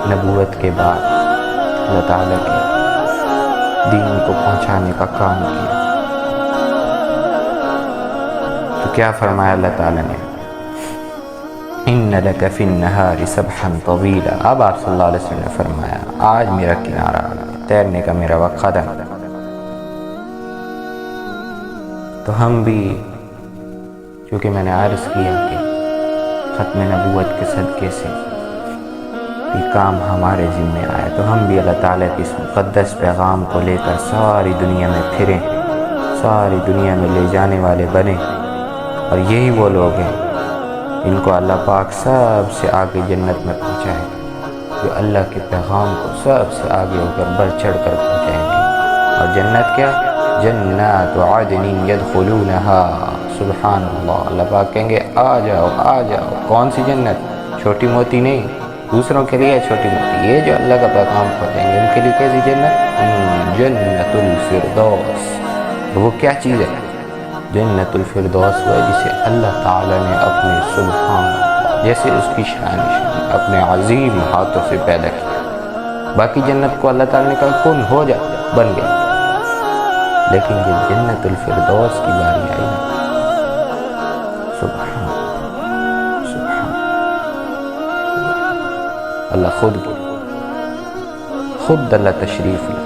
نبوت کے بعد اللہ تعالیٰ کے دین کو پہنچانے کا کام کیا. تو کیا فرمایا اللہ تعالیٰ نے؟ اِنَّ لَكَ فِي النَّهَارِ سَبْحًا طَوِيلًا. اب آپ صلی اللہ علیہ وسلم نے فرمایا آج میرا کنارہ آ گیا، تیرنے کا میرا وقت ختم. تو ہم بھی، چونکہ میں نے عرض کیا کہ ختم نبوت کے صدقے سے یہ کام ہمارے ذمہ آیا، تو ہم بھی اللہ تعالیٰ کے اس مقدس پیغام کو لے کر ساری دنیا میں پھریں، ساری دنیا میں لے جانے والے بنیں. اور یہی وہ لوگ ہیں ان کو اللہ پاک سب سے آگے جنت میں پہنچائے گا، جو اللہ کے پیغام کو سب سے آگے ہو کر بڑھ چڑھ کر پہنچائیں گے۔ اور جنت کیا؟ جنات عدن یدخلونہا، سبحان اللہ۔ اللہ پاک کہیں گے آ جاؤ آ جاؤ۔ کون سی جنت؟ چھوٹی موٹی نہیں، دوسروں کے لیے چھوٹی موٹی، یہ جو اللہ کا پیغام پہنچائیں گے ان کے لیے کیسی جنت؟ جنت الفردوس۔ وہ کیا چیز ہے؟ جنت الفردوس وہ ہے جسے اللہ تعالیٰ نے اپنے سبحان جیسے اس کی شان اپنے عظیم ہاتھوں سے پیدا کیا۔ باقی جنت کو اللہ تعالیٰ نے کہا کن ہو جا، بن گیا، لیکن جب جنت الفردوس کی باری آئی نا، سبحان سبحان اللہ خود اللہ تشریف لائے،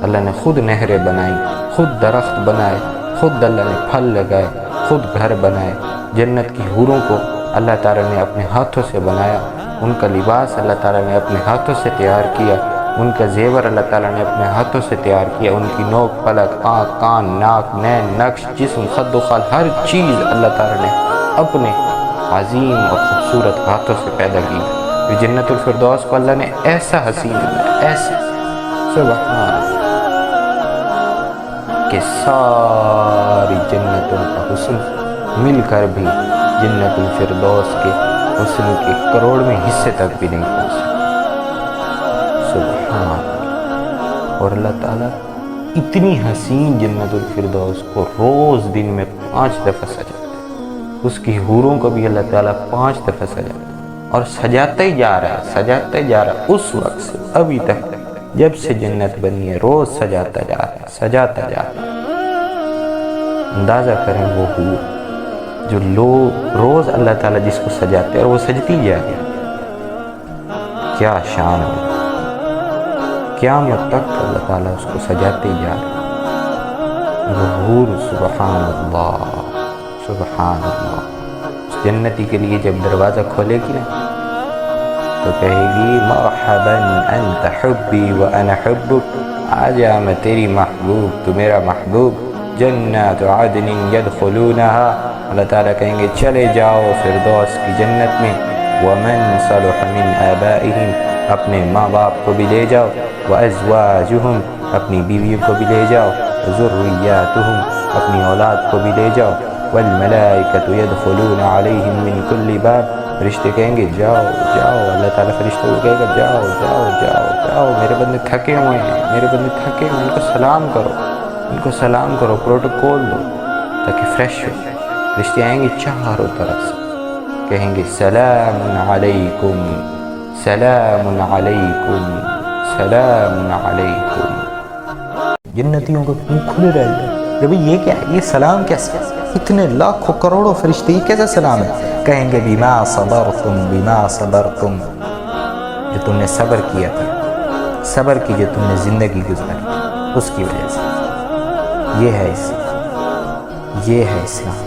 اللہ نے خود نہریں بنائی، خود درخت بنائے، خود اللہ نے پھل لگائے، خود گھر بنائے۔ جنت کی حوروں کو اللہ تعالیٰ نے اپنے ہاتھوں سے بنایا، ان کا لباس اللہ تعالیٰ نے اپنے ہاتھوں سے تیار کیا، ان کا زیور اللہ تعالیٰ نے اپنے ہاتھوں سے تیار کیا، ان کی نوک پلک آنکھ کان ناک نین نقش جسم خد و خال ہر چیز اللہ تعالیٰ نے اپنے عظیم اور خوبصورت ہاتھوں سے پیدا کی۔ تو جنت الفردوس کو اللہ نے ایسا حسین بنایا، ایسا سبحان کہ ساری جنتوں کا حسن مل کر بھی جنت الفردوس کے حسن کے کروڑویں حصے تک بھی نہیں پہنچ سکتے، سبحان۔ اور اللہ تعالیٰ اتنی حسین جنت الفردوس کو روز دن میں 5 دفعہ سجاتے ہیں، اس کی حوروں کو بھی اللہ تعالیٰ 5 دفعہ سجاتے ہیں، اور سجاتا ہی جا رہا ہے، سجاتا ہی جا رہا ہے، اس وقت سے ابھی تک جب سے جنت بنی ہے روز سجاتا جا رہا ہے، سجاتا جا رہا ہے۔ اندازہ کریں وہ حور جو روز اللہ تعالیٰ جس کو سجاتے اور وہ سجتی جا رہی ہے، کیا شان ہے، قیامت تک اللہ تعالیٰ اس کو سجاتے ہی جا رہے ہیں وہ حور، سبحان اللہ سبحان اللہ۔ اس جنتی کے لیے جب دروازہ کھولے گی نا تو کہے گی مرحبا انت حبی وانا حبک، آجا میں تیری محبوب تو میرا محبوب، جنات عدن یدخلونہا، اللہ تعالیٰ کہیں گے چلے جاؤ فردوس کی جنت میں، ومن صلح من آبائہم، اپنے ماں باپ کو بھی لے جاؤ، وازواجہم، اپنی بیویوں کو بھی لے جاؤ، ذریاتہم، اپنی اولاد کو بھی لے جاؤ، والملائکۃ یدخلون علیہم من کل باب، فرشتے کہیں گے جاؤ جاؤ، اللہ تعالیٰ فرشتوں کو کہے گا جاؤ جاؤ جاؤ جاؤ، میرے بندے تھکے ہوئے ہیں، میرے بندے تھکے ہوئے ہیں، ان کو سلام کرو، ان کو سلام کرو، پروٹوکول دو تاکہ فریش ہو۔ فرشتے آئیں گے چاروں طرف سے، کہیں گے سلام علیکم سلام علیکم سلام علیکم۔ جنتیوں کو منہ کھلے رہ گئے کہ بھئی یہ کیا ہے، یہ سلام کیسے، اتنے لاکھوں کروڑوں فرشتے، یہ کیسا سلام ہے؟ کہیں گے بما صبرتم، جو تم نے صبر کیا تھا، صبر کی جو تم نے زندگی گزاری اس کی وجہ سے، یہ ہے اسلام۔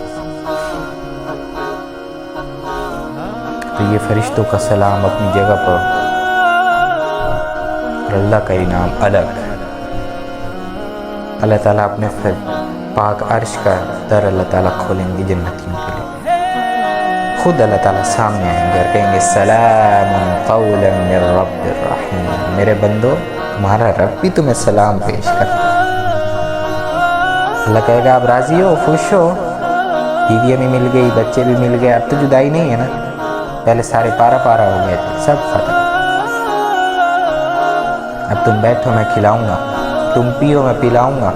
تو یہ فرشتوں کا سلام اپنی جگہ پر، اور اللہ کا انعام الگ۔ اللہ تعالیٰ اپنے پاک عرش کا در اللہ تعالیٰ کھولیں گے جنتیوں کے لیے، خود اللہ تعالیٰ سامنے آئیں گے اور کہیں گے سلام قولا من رب الرحیم، میرے بندو تمہارا رب بھی تمہیں سلام پیش کرتا ہے۔ اللہ کہے گا آپ راضی ہو، خوش ہو، بیویاں بھی مل گئی، بچے بھی مل گئے، اب تو جدائی نہیں ہے نا، پہلے سارے پارا پارا ہو گئے تھے، سب ختم، اب تم بیٹھو میں کھلاؤں گا، تم پیو میں پلاؤں گا،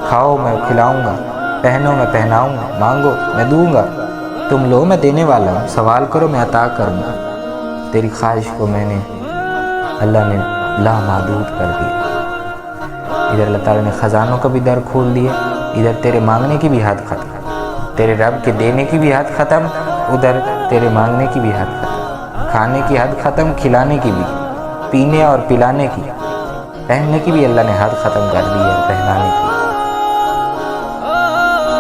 کھاؤ میں کھلاؤں گا، پہنو میں پہناؤں گا، مانگو میں دوں گا، تم لو میں دینے والا ہوں، سوال کرو میں عطا کروں گا۔ تیری خواہش کو میں نے اللہ نے لامحدود کر دیا۔ ادھر اللہ تعالیٰ نے خزانوں کا بھی در کھول دیا، ادھر تیرے مانگنے کی بھی حد ختم، تیرے رب کے دینے کی بھی حد ختم، ادھر تیرے مانگنے کی بھی حد ختم، کھانے کی حد ختم، کھلانے کی بھی، پینے اور پلانے کی، پہننے کی بھی اللہ نے حد ختم کر دی ہے، پہنانے کی۔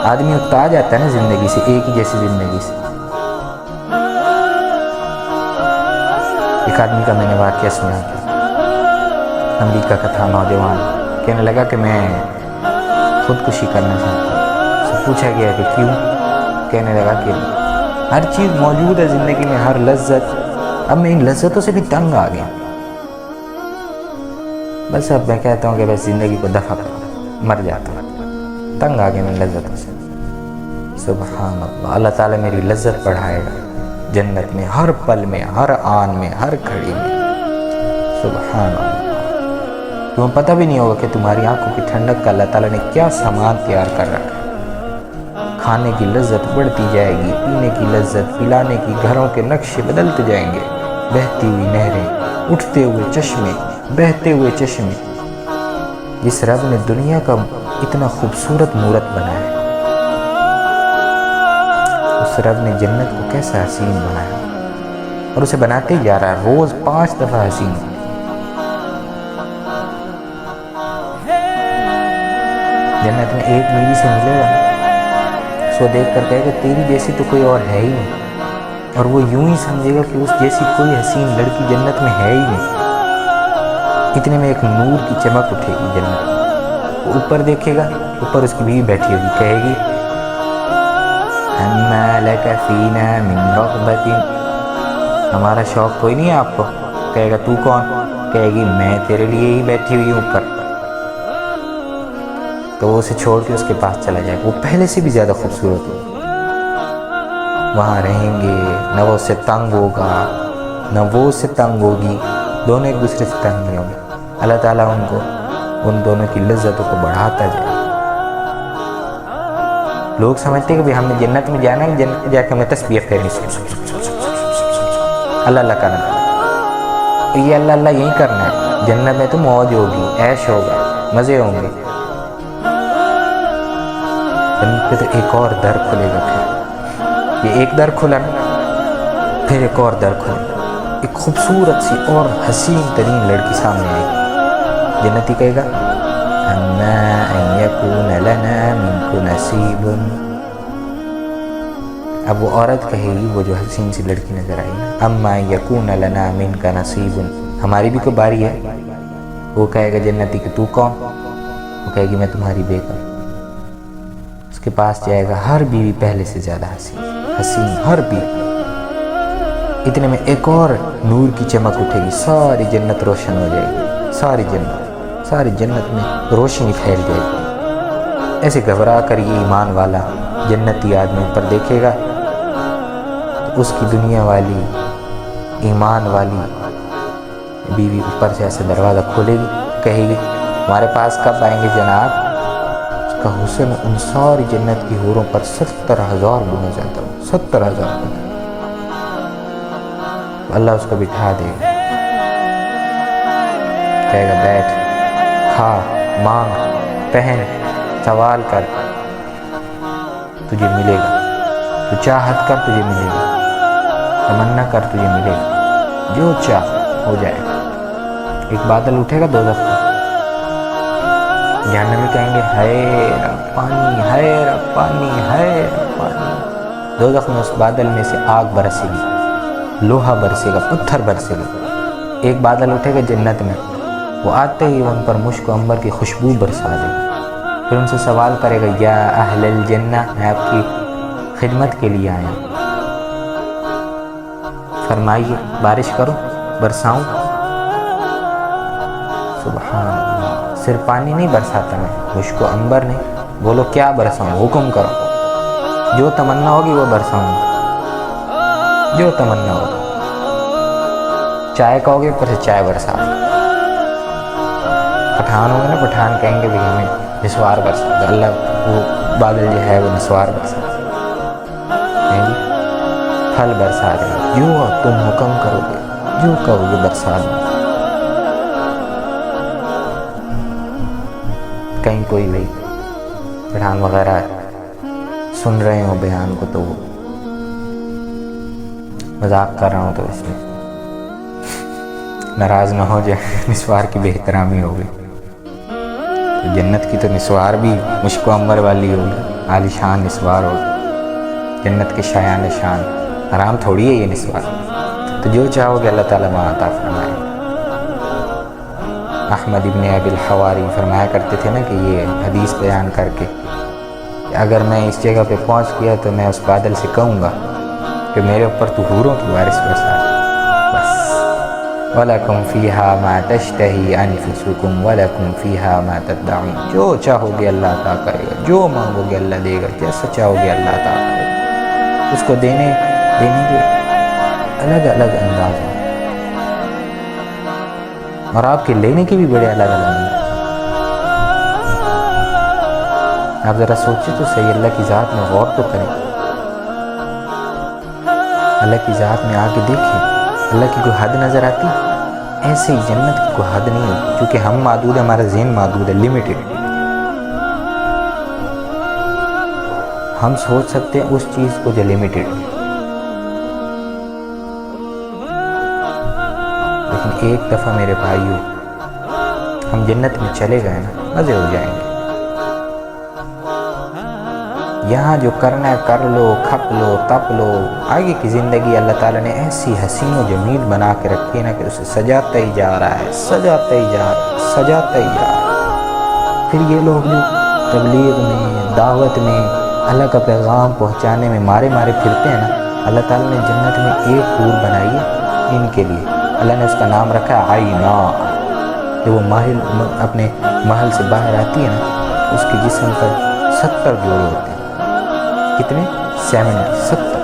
آدمی اکتا جاتا ہے نا زندگی سے، ایک ہی جیسی زندگی سے۔ ایک آدمی کا میں نے واقعہ سنا تھا، امریکہ کا تھا، نوجوان، کہنے لگا کہ میں خودکشی کرنا چاہتا ہوں۔ اس سے پوچھا گیا کہ کیوں؟ کہنے لگا کہ ہر چیز موجود ہے زندگی میں، ہر لذت. اب میں ان لذتوں سے بھی تنگ آ گیا. بس اب میں کہتا ہوں کہ بس زندگی کو دفع کر، مر جاتا ہوں. تنگ آ گیا میں لذتوں سے. سبحان اللہ، اللہ تعالیٰ میری لذت بڑھائے گا جنت میں، ہر پل میں، ہر آن میں، ہر گھڑی میں. سبحان اللہ. تمہیں پتہ بھی نہیں ہوگا کہ تمہاری آنکھوں کی ٹھنڈک کا اللہ تعالیٰ نے کیا سامان تیار کر رکھا ہے. کھانے کی لذت بڑھتی جائے گی، پینے کی لذت، پلانے کی، گھروں کے نقشے بدلتے جائیں گے. بہتی ہوئی نہریں، اٹھتے ہوئے چشمے، بہتے ہوئے چشمے. جس رب نے دنیا کا اتنا خوبصورت مورت بنایا ہے، اس رب نے جنت کو کیسا حسین بنایا، اور اسے بناتے ہی جا رہا ہے، روز 5 دفعہ حسین. جنت میں ایک بیوی سے ملے گا، اس کو دیکھ کر کہے گا تیری جیسی تو کوئی اور ہے ہی نہیں، اور وہ یوں ہی سمجھے گا کہ اس جیسی کوئی حسین لڑکی جنت میں ہے ہی نہیں. اتنے میں ایک نور کی چمک اٹھے گی جنت. وہ اوپر دیکھے گا، اوپر اس کی بیوی بیٹھی ہوگی، کہے گی اما لک فینا من رغبت، ہمارا شوق کوئی نہیں ہے آپ کو. کہے گا تو کون؟ کہے گی میں تیرے لیے ہی بیٹھی ہوئی ہوں اوپر. تو وہ اسے چھوڑ کے اس کے پاس چلا جائے گا. وہ پہلے سے بھی زیادہ خوبصورت ہو. وہاں رہیں گے، نہ وہ اس سے تنگ ہوگا نہ وہ اس سے تنگ ہوگی، دونوں ایک دوسرے سے تنگ نہیں ہوں گے. اللہ تعالیٰ ان دونوں کی لذتوں کو بڑھاتا جائے. لوگ سمجھتے ہیں کہ ہم نے جنت میں جانا ہے، جنت میں جا کے ہمیں تسبیح پھیرنی، اللہ اللہ کرنا. یہ اللہ اللہ یہی کرنا ہے. جنت میں تو موج ہوگی، عیش ہوگا، مزے ہوں گے. جنت پہ تو ایک اور در کھلے گا. پھر یہ ایک در کھلا، پھر ایک اور در کھلے گا. ایک خوبصورت سی اور حسین ترین لڑکی سامنے آئے گی. جنتی کہے گا اما ان یکون لنا منک نصیب. اب وہ عورت کہے گی، وہ جو حسین سی لڑکی نظر آئی نا، اما ان یکون لنا منک نصیب، ہماری بھی کوئی باری ہے. وہ کہے گا جنتی کہ تو کون؟ وہ کہے گی میں تمہاری بیگم. اس کے پاس جائے گا، ہر بیوی پہلے سے زیادہ حسین ہر بیوی. اتنے میں ایک اور نور کی چمک اٹھے گی، ساری جنت روشن ہو جائے گی. ساری جنت میں روشنی پھیل جائے گی. ایسے گھبرا کر یہ ایمان والا جنتی آدمی اوپر دیکھے گا تو اس کی دنیا والی ایمان والی بیوی اوپر سے ایسے دروازہ کھولے گی، کہے گی ہمارے پاس کب آئیں گے جناب؟ اس کا حسن ان ساری جنت کی حوروں پر 70,000 گنا زیادہ ہو. 70,000 گنا. اللہ اس کو بٹھا دے گا، کہے گا بیٹھ، کھا، مانگ، پہن، سوال کر، تجھے ملے گا. تو چاہت کر، تجھے ملے گا. تمنا کر، تجھے ملے گا. جو چاہ ہو جائے گا. ایک بادل اٹھے گا دوزخ کا. جہنمی کہیں گے ہائے رب پانی، ہائے رب پانی، ہائے رب پانی. دوزخ میں اس بادل میں سے آگ برسے گی، لوہا برسے گا، پتھر برسے گا. ایک بادل اٹھے گا جنت میں، وہ آتے ہی ان پر مشک و عنبر کی خوشبو برسا دے گا. پھر ان سے سوال کرے گا یا اہل الجنہ، میں آپ کی خدمت کے لیے آیا ہوں، فرمائیے بارش کرو، برساؤں. سبحان اللہ. صرف پانی نہیں برساتا میں، مشک و عنبر نہیں. بولو کیا برساؤں؟ حکم کرو. جو تمنا ہوگی وہ برساؤں گا، جو تمنا ہوگی. چائے کہو گے، اوپر سے چائے برسا. پٹھان ہوگا نا، پٹھان کہیں گے بھی ہمیں نسوار برسا. تو اللہ وہ بادل جو ہے وہ نسوار برسا، پھل برسا دے گا. جو تم حکم کرو گے، جو کہو گے برسا دے. کہیں کوئی بھائی پٹھان وغیرہ سن رہے ہوں بیان کو تو وہ مذاق کر رہا ہوں، تو اس میں ناراض نہ ہو جائے. نسوار کی بے احترامی ہو گئی. تو جنت کی تو نسوار بھی مشک و عنبر والی ہوگی، عالی شان نسوار ہوگی. جنت کے شایان شان، حرام تھوڑی ہے یہ نسوار. تو جو چاہو گے اللہ تعالیٰ وہاں عطا فرمائے. احمد ابن ابی الحواری فرمایا کرتے تھے نا کہ یہ حدیث بیان کر کے کہ اگر میں اس جگہ پہ پہنچ گیا تو میں اس بادل سے کہوں گا کہ میرے اوپر تو حوروں کی بارش برسا دے بس۔ وَلَكُمْ فِيهَا مَا تَشْتَهِي أَنفُسُكُمْ وَلَكُمْ فِيهَا مَا تَدَّعُونَ۔ جو چاہو گے اللہ عطا کرے گا، جو مانگو گے اللہ دے گا، جیسا چاہو گے اللہ عطا کرے گا۔ اس کو دینے کے الگ الگ انداز ہیں اور آپ کے لینے کے بھی بڑے الگ الگ انداز ہیں۔ آپ ذرا سوچیں تو صحیح، اللہ کی ذات میں غور تو کریں، اللہ کی ذات میں آ کے دیکھیں، اللہ کی کوئی حد نظر آتی؟ ایسے ہی جنت کی کوئی حد نہیں ہوتی، کیونکہ ہم محدود ہیں، ہمارا ذہن محدود ہے، لمیٹڈ۔ ہم سوچ سکتے ہیں اس چیز کو جو لمیٹڈ ہے، لیکن ایک دفعہ میرے بھائیوں ہم جنت میں چلے گئے نا، مزے ہو جائیں گے۔ یہاں جو کرنا ہے کر لو، کھپ لو، تپ لو، آگے کی زندگی اللہ تعالیٰ نے ایسی حسین و جمیل بنا کے رکھی ہے نا کہ اسے سجاتا ہی جا رہا ہے، سجاتا ہی جا رہا ہے، سجاتا ہی جا رہا ہے۔ پھر یہ لوگ جو تبلیغ میں، دعوت میں، اللہ کا پیغام پہنچانے میں مارے پھرتے ہیں نا، اللہ تعالیٰ نے جنت میں ایک حور بنائی ہے ان کے لیے۔ اللہ نے اس کا نام رکھا ہے عینا۔ کہ وہ اپنے محل سے باہر آتی ہے نا، اس کے جسم پر 70 جوڑے ہوتے ہیں۔ کتنے؟ 70۔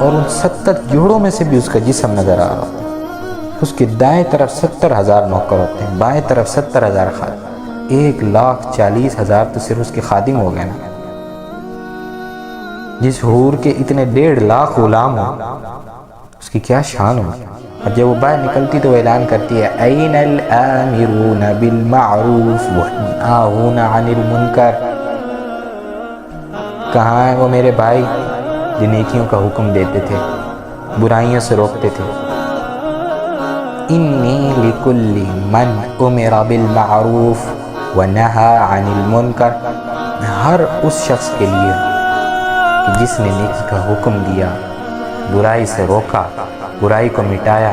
اور ان 70 جوڑوں میں سے بھی اس کا جسم نظر آ رہا ہوتا ہے۔ اس کی دائیں طرف 70,000 نوکر ہوتے ہیں، بائیں طرف 70,000 خادم۔ 1,40,000 تو صرف اس کے خادم ہو گئے نا۔ جس حور کے اتنے 1.5 لاکھ غلام ہوں، اس کی کیا شان ہو۔ اور جب وہ باہر نکلتی تو وہ اعلان کرتی ہے اَيْنَ الْآمِرُونَ بِالْمَعْرُوفِ وَالنَّاهُونَ عَنِ الْمُنْكَرِ۔ کہاں ہیں وہ میرے بھائی جو نیکیوں کا حکم دیتے تھے، برائیوں سے روکتے تھے؟ اِنِّي لِكُلِّ مَنْ أُمِرَ بِالْمَعْرُوفِ وَنَهَى عَنِ الْمُنْكَرِ۔ میں ہر اس شخص کے لیے کہ جس نے نیکی کا حکم دیا، برائی سے روکا، برائی کو مٹایا،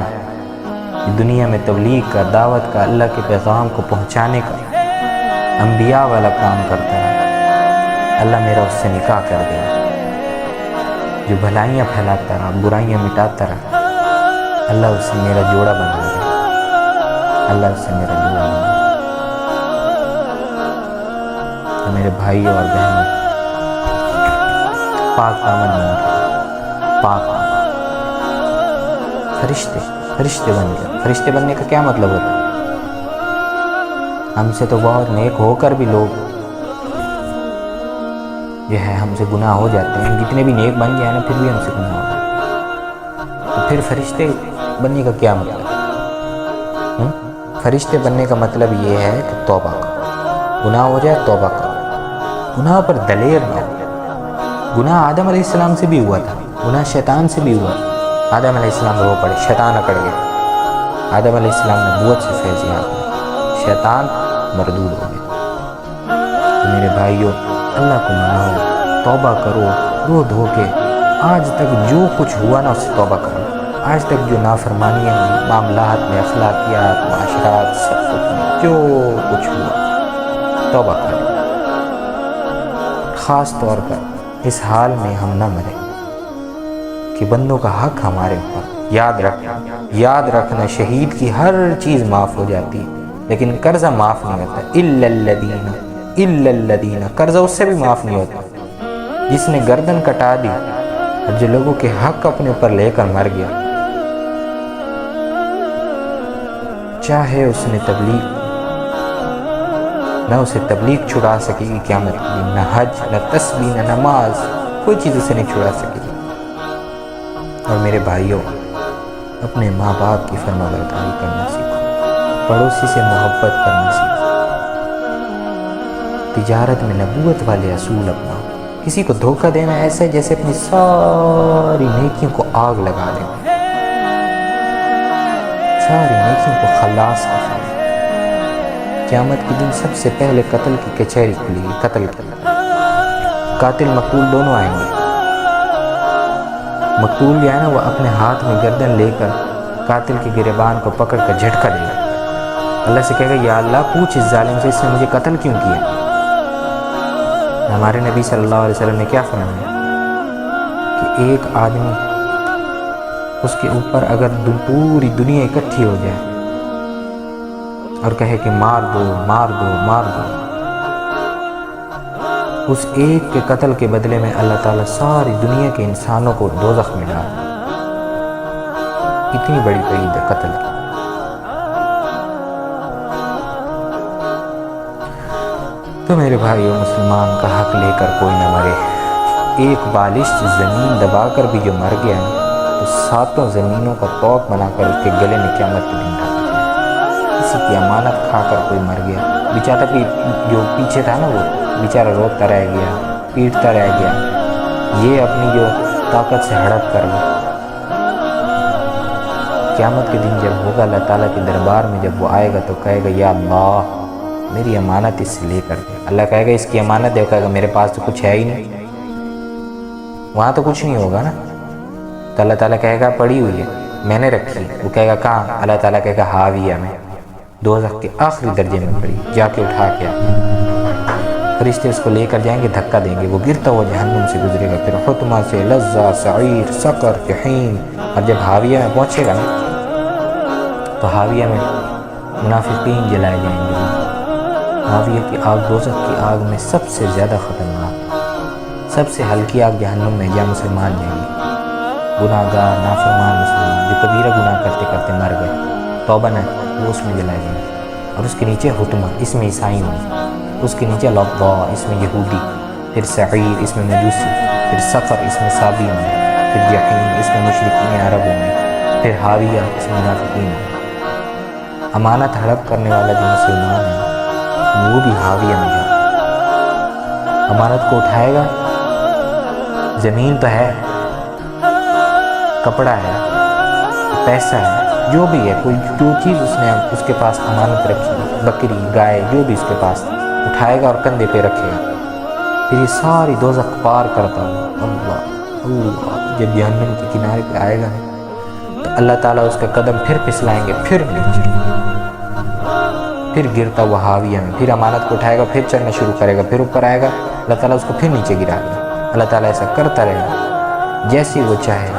دنیا میں تبلیغ کا، دعوت کا، اللہ کے پیغام کو پہنچانے کا انبیاء والا کام کرتا ہے، اللہ میرا اس سے نکاح کر دیا۔ جو بھلائیاں پھیلاتا رہا، برائیاں مٹاتا رہا، اللہ اس سے میرا جوڑا بنا دے، اللہ اس سے میرا جوڑا بنا دے۔ تو میرے بھائی اور بہنوں، پاک دامن بن گئے، پاک دامن، فرشتے بن گئے۔ فرشتے بننے کا کیا مطلب ہوتا ہے؟ ہم سے تو بہت نیک ہو کر بھی لوگ جو ہے ہم سے گناہ ہو جاتے ہیں، جتنے بھی نیک بن جائیں نا پھر بھی ہم سے گناہ ہو جاتے ہیں۔ تو پھر فرشتے بننے کا کیا مطلب؟ فرشتے بننے کا مطلب یہ ہے کہ توبہ کرو، گناہ ہو جائے توبہ کرو، گناہ پر دلیر نہ ہو۔ گناہ آدم علیہ السلام سے بھی ہوا تھا، گناہ شیطان سے بھی ہوا۔ آدم علیہ السلام رو پڑے، شیطان اکڑ گیا، آدم علیہ السلام نبوت سے فیض یاب ہوا، شیطان مردود ہو گیا۔ تو میرے بھائیوں، اللہ کو مناؤ، توبہ کرو، رو دھو کے۔ آج تک جو کچھ ہوا نا اس سے توبہ کرو۔ آج تک جو نافرمانیاں ہوئی، معاملات میں، اخلاقیات، معاشرات، سب کچھ میں جو کچھ ہوا، توبہ کرو۔ خاص طور پر اس حال میں ہم نہ مریں کہ بندوں کا حق ہمارے اوپر۔ یاد رکھنا، شہید کی ہر چیز معاف ہو جاتی ہے لیکن قرضہ معاف نہیں ہوتا۔ الا الذین، قرضہ اس سے بھی معاف نہیں ہوتا جس نے گردن کٹا دی اور جو لوگوں کے حق اپنے اوپر لے کر مر گیا۔ چاہے اس نے تبلیغ، نہ اسے تبلیغ چھڑا سکے گی قیامت کے دن، نہ حج، نہ تسبیح، نہ نماز، کوئی چیز اسے نہیں چھڑا سکے گی۔ اور میرے بھائیوں، اپنے ماں باپ کی فرمانبرداری کرنا سیکھو، پڑوسی سے محبت کرنا سیکھو، تجارت میں نبوت والے اصول اپناؤ۔ کسی کو دھوکہ دینا ایسا ہے جیسے اپنی ساری نیکیوں کو آگ لگا دیں، ساری نیکیوں کو خلاص کر دیں۔ قیامت کے دن سب سے پہلے قتل کی کچہری کھلے گی، قتل کی، قاتل مقتول دونوں آئیں گے۔ مقتول جو ہے نا وہ اپنے ہاتھ میں گردن لے کر قاتل کے گریبان کو پکڑ کر جھٹکا دے گا، اللہ سے کہے گا یا اللہ پوچھ اس ظالم سے، اس نے مجھے قتل کیوں کیا۔ ہمارے نبی صلی اللہ علیہ وسلم نے کیا فرمایا کہ ایک آدمی اس کے اوپر اگر پوری دنیا اکٹھی ہو جائے اور کہے کہ مار دو مار دو مار دو، اس ایک کے قتل کے بدلے میں اللہ تعالیٰ ساری دنیا کے انسانوں کو دوزخ میں ڈال دے۔ اتنی بڑی وعید ہے قتل کی۔ تو میرے بھائیو، مسلمان کا حق لے کر کوئی نہ مرے۔ ایک بالشت زمین دبا کر بھی جو مر گیا نا، تو 7 زمینوں کا توق بنا کر اس کے گلے میں قیامت کے دن ڈال دیا۔ کسی کی امانت کھا کر کوئی مر گیا، بیچارہ جو پیچھے تھا نا، وہ بیچارہ روتا رہ گیا، پیٹتا رہ گیا، یہ اپنی جو طاقت سے ہڑپ کر گیا۔ قیامت کے دن جب ہوگا اللہ تعالیٰ کے دربار میں، جب وہ آئے گا تو کہے گا یا اللہ میری امانت اس سے لے کر دے۔ اللہ کہے گا اس کی امانت دے، کہے گا میرے پاس تو کچھ ہے ہی نہیں، وہاں تو کچھ نہیں ہوگا نا۔ تو اللہ تعالیٰ کہے گا پڑی ہوئی ہے، میں نے رکھی۔ وہ کہے گا کہاں؟ اللہ تعالیٰ کہے گا ہاویہ میں، دوزخ کے آخری درجے میں پڑی، جا کے اٹھا کے آ۔ فرشتے اس کو لے کر جائیں گے، دھکا دیں گے، وہ گرتا ہوا جہنم سے گزرے گا، پھر حطمہ سے لظہ سعیر سقر جحیم۔ اور جب ہاویہ میں پہنچے گا نا، تو ہاویہ میں منافقین جلائے جائیں گے۔ ہاویہ کی آگ دوزخ کی آگ میں سب سے زیادہ خطرناک، سب سے ہلکی آگ جہنم میں، جہاں مسلمان جائیں گے، گناہ گار نافرمان مسلمان جو کبیرہ گناہ کرتے کرتے مر گئے، توبہ نہ، وہ اس میں جلائے جائیں گے۔ اور اس کے نیچے حطمہ، اس میں عیسائی ہوں گے، اس کے نیچے لظہ، اس میں یہودی، پھر سعیر، اس میں مجوسی، پھر سقر، اس میں صابی ہوں گے، پھر جحیم، اس میں مشرکین عرب ہوں گے، پھر ہاویہ، اس میں منافقین ہوں گے۔ امانت ہڑپ کرنے والا جو مسلمان ہے وہ بھی ہاویہ میں جائے۔ امانت کو اٹھائے گا، زمین تو ہے، کپڑا ہے، پیسہ ہے، جو بھی ہے، کوئی جو چیز اس نے اس کے پاس امانت رکھی، بکری گائے جو بھی اس کے پاس، اٹھائے گا اور کندھے پہ رکھے گا۔ پھر یہ ساری دوزخ پار کرتا ہوا اللہ اللہ جب جہنم کے کنارے پہ آئے گا تو اللہ تعالیٰ اس کا قدم پھر پھسلائیں گے، پھر نیچے، پھر گرتا ہوا ہاویہ میں، پھر امانت کو اٹھائے گا، پھر چڑھنا شروع کرے گا، پھر اوپر آئے گا، اللہ تعالیٰ اس کو پھر نیچے گرا دے۔ اللہ تعالیٰ ایسا کرتا رہے گا، جیسی وہ چاہے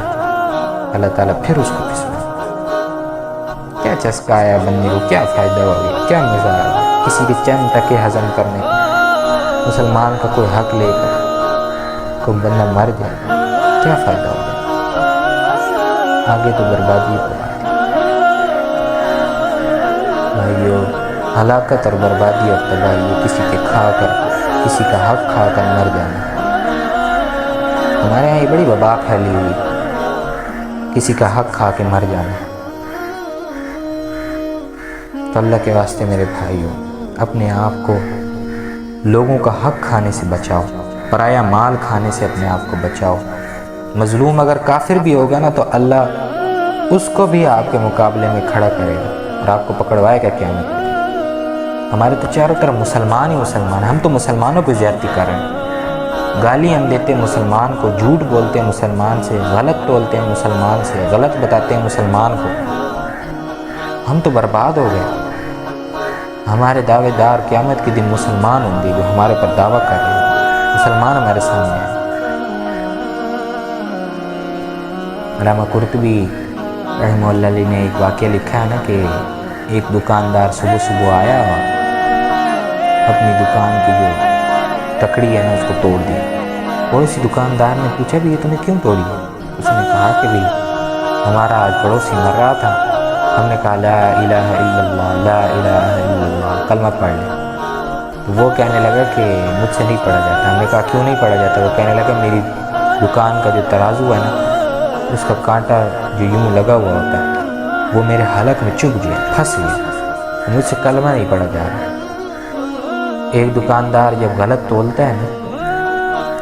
اللہ تعالیٰ پھر اس کو پھسلائے۔ کیا چسکا آیا بندے کو، کیا فائدہ ہوا، کیا مزہ آیا کسی کے چند ٹکے ہضم کرنے کا۔ مسلمان کا کوئی حق لے کر کوئی بندہ مر جائے، کیا فائدہ ہو گیا؟ آگے تو بربادی ہو جاتی۔ بھائیو، ہلاکت اور بربادی اور تباہی کسی کے کھا کر، کسی کا حق کھا کر مر جانا۔ ہمارے یہاں یہ بڑی وبا پھیلی ہوئی، کسی کا حق کھا کے مر جانا۔ تو اللہ کے واسطے میرے بھائیو، اپنے آپ کو لوگوں کا حق کھانے سے بچاؤ، پرایا مال کھانے سے اپنے آپ کو بچاؤ۔ مظلوم اگر کافر بھی ہوگا نا تو اللہ اس کو بھی آپ کے مقابلے میں کھڑا کرے گا اور آپ کو پکڑوائے گا قیامت میں۔ ہمارے تو چاروں طرف مسلمان ہی مسلمان، ہم تو مسلمانوں پہ زیادتی کر رہے ہیں، گالی ہم دیتے ہیں مسلمان کو، جھوٹ بولتے ہیں مسلمان سے، غلط تولتے ہیں مسلمان سے، غلط بتاتے ہیں مسلمان کو۔ ہم تو برباد ہو گئے۔ ہمارے دعوے دار قیامت کے دن مسلمان ہوں گے جو ہمارے پر دعویٰ کر رہے ہیں، مسلمان ہمارے سامنے ہیں۔ علامہ قرطبی رحمہ اللہ علیہ نے ایک واقعہ لکھا ہے نا کہ ایک دکاندار صبح صبح آیا اور اپنی دکان کی جو تکڑی ہے نا اس کو توڑ دی، اور اسی دکاندار نے پوچھا بھی یہ تم نے کیوں توڑی؟ اس نے کہا کہ بھی ہمارا آج پڑوسی مر رہا تھا، ہم نے کہا لا الہ الا اللہ لا الہ الا اللہ کلمہ پڑھ لیں۔ تو وہ کہنے لگا کہ مجھ سے نہیں پڑھا جاتا۔ ہم نے کہا کیوں نہیں پڑھا جاتا؟ وہ کہنے لگا میری دکان کا جو ترازو ہے نا اس کا کانٹا جو یوں لگا ہوا ہوتا ہے وہ میرے حلق میں چبھ گیا، پھنس گیا، مجھ سے کلمہ نہیں پڑھا جا رہا۔ ایک دکاندار جب غلط تولتا ہے نا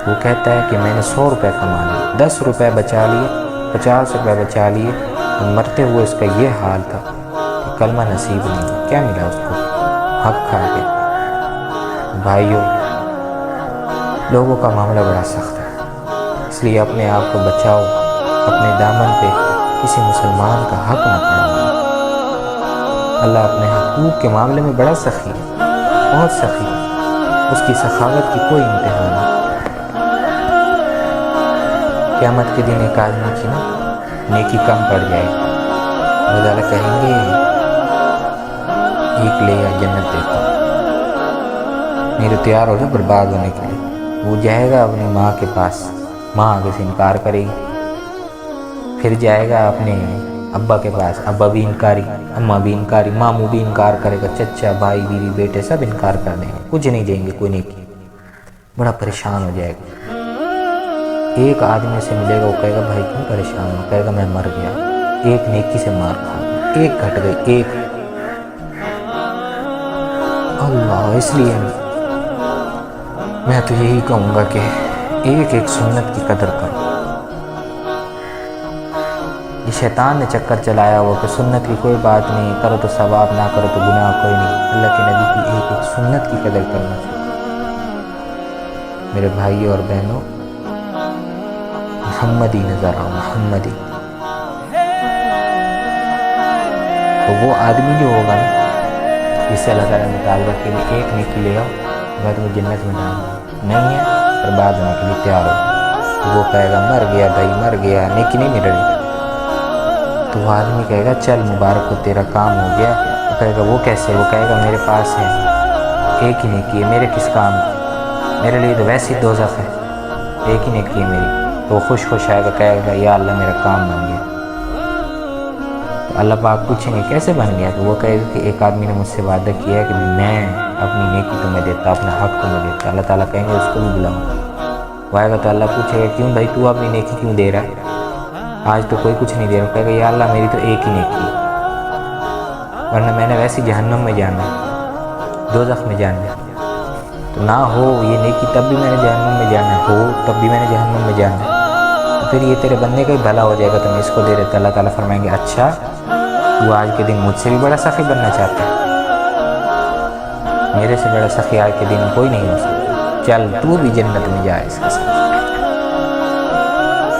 وہ کہتا ہے کہ میں نے 100 روپے کما لیے، 10 روپے بچا لیے، 50 روپے بچا لیے، مرتے ہوئے اس کا یہ حال تھا کہ کلمہ نصیب نہیں ہوا۔ کیا ملا اس کو؟ حق کھا کے۔ بھائیوں، لوگوں کا معاملہ بڑا سخت ہے، اس لیے اپنے آپ کو بچاؤ، اپنے دامن پہ کسی مسلمان کا حق نہ پڑھاؤ۔ اللہ اپنے حقوق کے معاملے میں بڑا سخی ہے، بہت سخی ہے، اس کی سخاوت کی کوئی انتہا نہیں۔ قیامت کے دن ایک آدمی کی نا نیکی کم پڑ جائے گی، اللہ تعالیٰ کہیں گے ایک لے یا جنت دیتا ہوں، نہیں تو تیار ہو جائے برباد ہونے کے لیے۔ وہ جائے گا اپنی ماں کے پاس، ماں آگے سے انکار کرے گی، پھر جائے گا اپنے ابا کے پاس، ابا بھی انکاری، اماں بھی انکاری، ماموں بھی انکار کرے گا، چچا بھائی بیوی بیٹے سب انکار کر دیں گے، کچھ نہیں دیں گے، کوئی نہیں کی، بڑا پریشان ہو جائے گا۔ ایک آدمی سے ملے گا، وہ کہے گا بھائی کیوں پریشان ہو؟ کہے گا میں مر گیا، ایک نیکی سے مار کھا گیا، ایک گھٹ گئی، ایک۔ اللہ، اس لیے میں تو یہی کہوں گا کہ ایک ایک سنت کی قدر کرو۔ یہ شیطان نے چکر چلایا ہوا کہ سنت کی کوئی بات نہیں، کرو تو ثواب، نہ کرو تو گناہ کوئی نہیں۔ اللہ کے نبی کی ایک ایک سنت کی قدر کرنا چاہیے۔ میرے بھائی اور بہنوں، محمدی نظر آؤ، محمدی۔ تو وہ آدمی جو ہوگا نا جس سے اللہ تعالیٰ نے مطالبہ کے لیے ایک نیکی لے آؤ، میں تمہیں جنت میں ڈالوں گا، نہیں ہے برباد ہونے کے لیے تیار ہو، وہ کہے گا مر گیا بھائی، مر گیا، نیکی نہیں مل رہی۔ تو وہ آدمی کہے گا چل مبارک ہو، تیرا کام ہو گیا۔ وہ کہے گا وہ کیسے؟ وہ کہے گا میرے پاس ہے ایک ہی نیکی ہے، میرے کس کام کی، میرے لیے تو ویسی دوزخ ہے، ایک ہی نیکی ہے میری۔ تو وہ خوش خوش آئے گا، کہے گا یا اللہ میرا کام بن گیا۔ تو اللہ پاک پوچھیں گے کیسے بن گیا؟ تو وہ کہے گا کہ ایک آدمی نے مجھ سے وعدہ کیا ہے کہ میں اپنی نیکی تمہیں دیتا، اپنا حق تمہیں دیتا۔ اللہ تعالیٰ کہیں گے اس کو بھی بلاؤ۔ وہ آئے گا تو اللہ پوچھے گا کیوں بھائی تو اپنی نیکی کیوں دے رہا ہے؟ آج تو کوئی کچھ نہیں دے رہا۔ کہے گا یا اللہ میری تو ایک ہی نیکی ہے، ورنہ میں نے ویسی جہنم میں جانا ہے، دوزخ میں جانا ہے، تو نہ ہو یہ نیکی تب بھی میں نے جہنم میں جانا ہے، ہو تب بھی میں نے جہنم میں جانا ہے، تو پھر یہ تیرے بندے کا ہی بھلا ہو جائے گا تو میں اس کو دے دیتا۔ اللہ تعالیٰ فرمائیں گے اچھا تو آج کے دن مجھ سے بھی بڑا سخی بننا چاہتا ہے؟ میرے سے بڑا سخی آج کے دن کوئی نہیں ہو سکتا، چل تو بھی جنت میں جائے اس کے ساتھ۔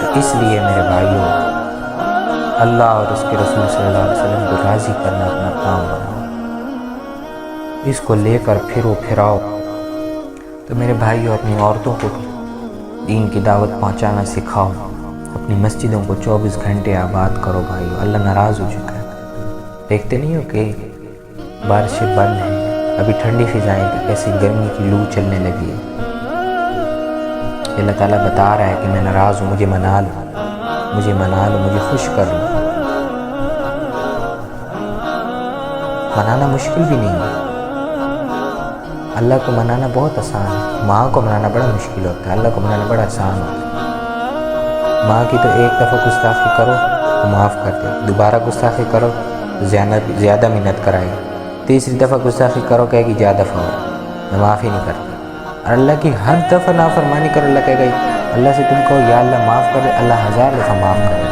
تو اس لیے میرے بھائیوں، اللہ اور اس کے رسول صلی اللہ علیہ وسلم کو راضی کرنا اپنا کام بناؤ، اس کو لے کر پھرو پھراؤ۔ تو میرے بھائیوں، اپنی عورتوں کو دین کی دعوت پہنچانا سکھاؤ، اپنی مسجدوں کو 24 گھنٹے آباد کرو بھائیوں۔ اللہ ناراض ہو چکا ہے، دیکھتے نہیں ہو کہ بارشیں بند ہیں، ابھی ٹھنڈی فضائیں تھی، کیسی گرمی کی لو چلنے لگی ہے۔ اللہ تعالیٰ بتا رہا ہے کہ میں ناراض ہوں، مجھے منا لو، مجھے منا لو، مجھے خوش کر لو۔ منانا مشکل بھی نہیں ہے، اللہ کو منانا بہت آسان ہے، ماں کو منانا بڑا مشکل ہوتا ہے، اللہ کو منانا بڑا آسان ہوتا ہے۔ ماں کی تو ایک دفعہ گستاخی کرو تو معاف کر دے، دوبارہ گستاخی کرو تو زیادہ منت کرائے گی، تیسری دفعہ گستاخی کرو کہے گی زیادہ دفعہ ہو، میں معاف ہی نہیں کرتا۔ اور اللہ کی ہر دفعہ نافرمانی کرو، اللہ کہے گا اللہ سے تم کہو یا اللہ معاف کر دے، اللہ 1000 دفعہ معاف کر دے۔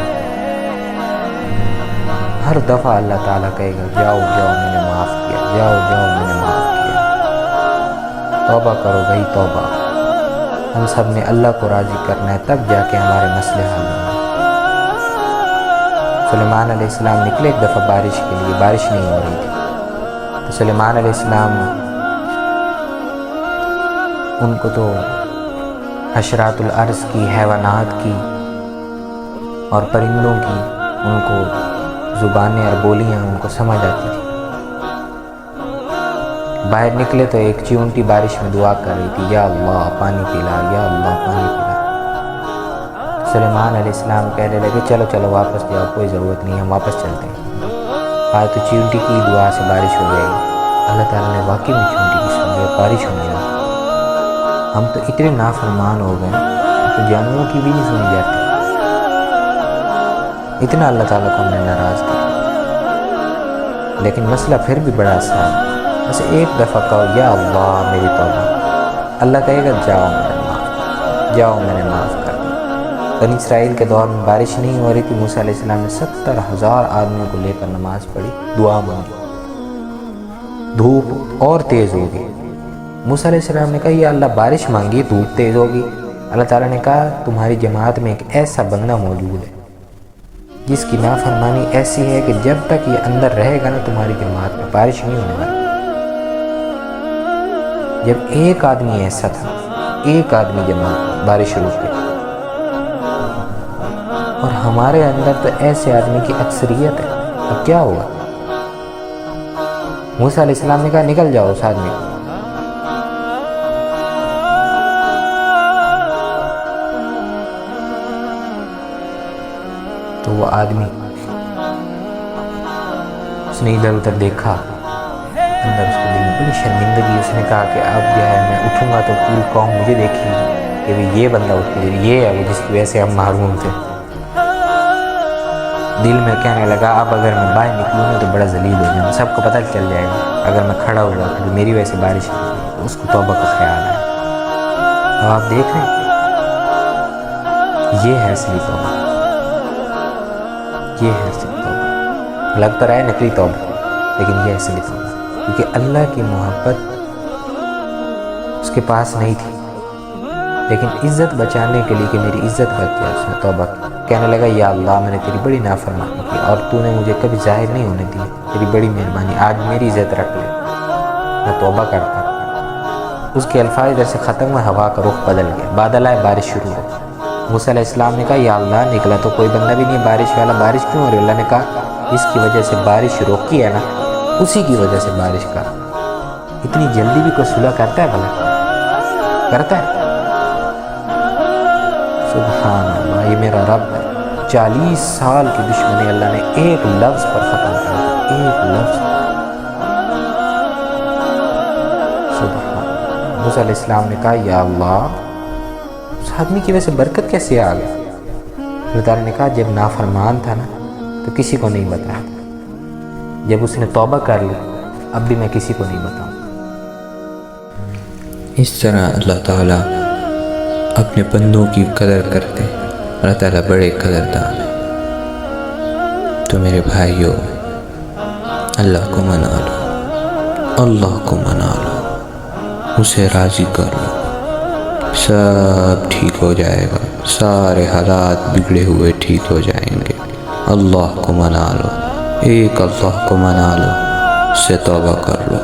ہر دفعہ اللہ تعالیٰ کہے گا جاؤ جاؤ میں نے معاف کیا، جاؤ جاؤ میں نے معاف کیا۔ توبہ کرو بھائی، توبہ۔ ہم سب نے اللہ کو راضی کرنا ہے، تب جا کے ہمارے مسئلے حل ہوں گے۔ سلیمان علیہ السلام نکلے ایک دفعہ بارش کے لیے، بارش نہیں ہو رہی تھی، تو سلیمان علیہ السلام ان کو تو حشرات الارض کی، حیوانات کی اور پرندوں کی ان کو زبانیں اور بولیاں ان کو سمجھ آتی تھی۔ باہر نکلے تو ایک چیونٹی بارش میں دعا کر رہی تھی یا اللہ پانی پلا، یا اللہ پانی پلا۔ سلیمان علیہ السلام کہنے لگے چلو چلو واپس جاؤ، کوئی ضرورت نہیں، ہم واپس چلتے ہیں، آج تو چیونٹی کی دعا سے بارش ہو جائے گی۔ اللہ تعالیٰ نے واقعی میں چیونٹی کی سن لیا، بارش ہونے لگی۔ ہم تو اتنے نافرمان ہو گئے تو جانوروں کی بھی نہیں سنی جاتی، اتنا اللہ تعالیٰ کو ہم نے ناراض کیا۔ لیکن مسئلہ پھر بھی بڑا آسان ہے، بس ایک دفعہ کہو یا اللہ میری توبہ، اللہ کہے گا جاؤ میں نے معاف، جاؤ میں نے معاف کر دیا۔ بنی اسرائیل کے دور میں بارش نہیں ہو رہی تھی، موسیٰ علیہ السلام نے 70,000 آدمیوں کو لے کر نماز پڑھی، دعا مانگی، دھوپ اور تیز ہوگی۔ موسیٰ علیہ السلام نے کہا یا اللہ بارش مانگی، دھوپ تیز ہوگی۔ اللہ تعالیٰ نے کہا تمہاری جماعت میں ایک ایسا بندہ موجود ہے جس کی نافرمانی ایسی ہے کہ جب تک یہ اندر رہے گا نا تمہاری جماعت میں بارش نہیں ہونے والی۔ جب ایک آدمی ایسا تھا، ایک آدمی جماعت، بارش شروع کی، اور ہمارے اندر تو ایسے آدمی کی اکثریت ہے. اب کیا ہوگا؟ موسیٰ علیہ السلام نے کہا نکل جاؤ اس آدمی کو. تو وہ آدمی اس نے ادھر ادھر دیکھا، اندر اس کو دل میں بڑی شرمندگی. اس نے کہا کہ اب جو ہے میں اٹھوں گا تو پوری قوم مجھے دیکھے گی کہ یہ بندہ اٹھ کے یہ ہے وہ جس کی وجہ سے ہم محروم تھے. دل میں کہنے لگا اب اگر میں باہر نکلوں گا تو بڑا ذلیل ہو جاؤں، سب کو پتہ چل جائے گا. اگر میں کھڑا ہوا تو میری وجہ سے بارش ہوئی. تو اس کو توبہ کا خیال آیا. اب آپ دیکھ رہے ہیں یہ ہے اصلی توبہ، یہ ہے اصلی توبہ. لگ تو رہا ہے نقلی توبہ لیکن یہ اصلی توبہ، کیونکہ اللہ کی محبت اس کے پاس نہیں تھی، لیکن عزت بچانے کے لیے کہ میری عزت بچ جائے اس نے توبہ کی. کہنے لگا یا اللہ میں نے تیری بڑی نافرمانی کی اور تو نے مجھے کبھی ظاہر نہیں ہونے دی، تیری بڑی مہربانی، آج میری عزت رکھ لے، میں توبہ کرتا ہوں. اس کے الفاظ ادھر سے ختم ہوئے، ہوا کا رخ بدل گیا، بادل آئے، بارش شروع ہو. موسیٰ علیہ السلام نے کہا یا اللہ نکلا تو کوئی بندہ بھی نہیں بارش والا، بارش کیوں ہو رہی؟ اللہ نے کہا جس کی وجہ سے بارش روکی ہے نا اسی کی وجہ سے بارش کا. اتنی جلدی بھی کوئی صلح کرتا ہے؟ بھلا کرتا ہے؟ سبحان اللہ، یہ میرا رب ہے. 40 سال کی دشمنی اللہ نے ایک لفظ پر ختم کر دیا، ایک لفظ. سبحان اللہ. موسیٰ علیہ السلام نے کہا یا اللہ اس آدمی کی وجہ سے برکت کیسے آ گئی؟ اللہ تعالیٰ نے کہا جب نافرمان تھا نا تو کسی کو نہیں بتایا، جب اس نے توبہ کر لی اب بھی میں کسی کو نہیں بتاؤں. اس طرح اللہ تعالیٰ اپنے بندوں کی قدر کرتے. اللہ تعالیٰ بڑے قدردان ہیں. تو میرے بھائیو اللہ کو منا لو، اللہ کو منا لو، اسے راضی کر لو، سب ٹھیک ہو جائے گا. سارے حالات بگڑے ہوئے ٹھیک ہو جائیں گے. اللہ کو منا لو، ایک اللہ کو منا لو، اس سے توبہ کر لو،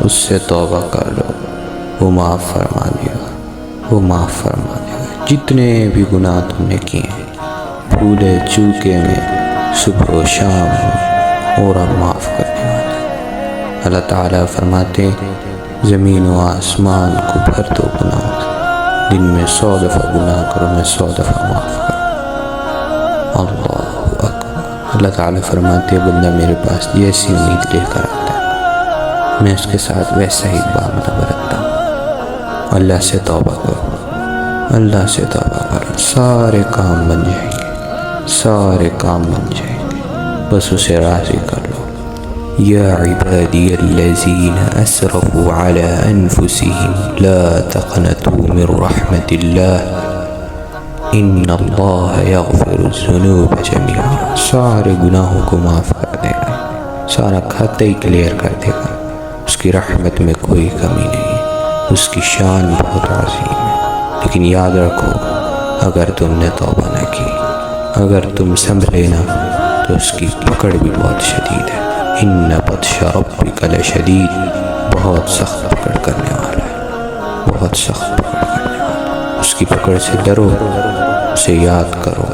اس سے توبہ کر لو. وہ معاف فرما دے گا، وہ معاف فرما دے گا. جتنے بھی گناہ تم نے کیے ہیں بھولے چوکے میں صبح و شام اور اب معاف کرنے والا ہے. اللہ تعالیٰ فرماتے زمین و آسمان کو بھر دو گناہ، دن میں 100 دفعہ گناہ کرو میں 100 دفعہ معاف کروں. اللہ اکبر. اللہ تعالیٰ فرماتے بندہ میرے پاس جیسی امید لے کر آتا ہے میں اس کے ساتھ ویسا ہی معاملہ برتتا ہوں. اللہ سے توبہ کرو، اللہ سے توبہ کرو، سارے کام بن جائیں گے، سارے کام بن جائیں گے. بس اسے راضی کر لو. یا عبادی الذین اسرفوا علی انفسهم لا تقنطوا من رحمت اللہ ان اللہ یغفر الذنوب جمیعا. سارے گناہوں کو معاف کر دے گا، سارا کھاتا ہی کلیئر کر دے گا. اس کی رحمت میں کوئی کمی نہیں، اس کی شان بہت عظیم ہے. لیکن یاد رکھو اگر تم نے توبہ نہ کی، اگر تم سنبھلے نہ تو اس کی پکڑ بھی بہت شدید ہے. ان بطش ربک لشدید. بہت سخت پکڑ کرنے والا ہے، بہت سخت پکڑ کرنے والا ہے. اس کی پکڑ سے ڈرو، اسے یاد کرو.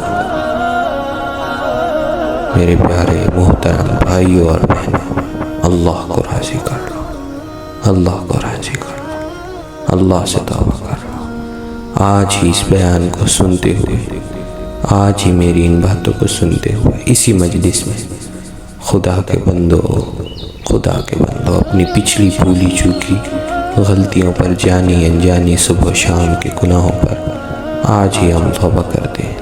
میرے پیارے محترم بھائیوں اور بہنوں، اللہ کو راضی کر لو، اللہ کو راضی کر لو، اللہ سے توبہ کر لو. آج ہی اس بیان کو سنتے ہوئے، آج ہی میری ان باتوں کو سنتے ہوئے اسی مجلس میں خدا کے بندو، خدا کے بندو، اپنی پچھلی بھولی چوکی غلطیوں پر، جانی انجانی صبح و شام کے گناہوں پر آج ہی ہم توبہ کرتے ہیں.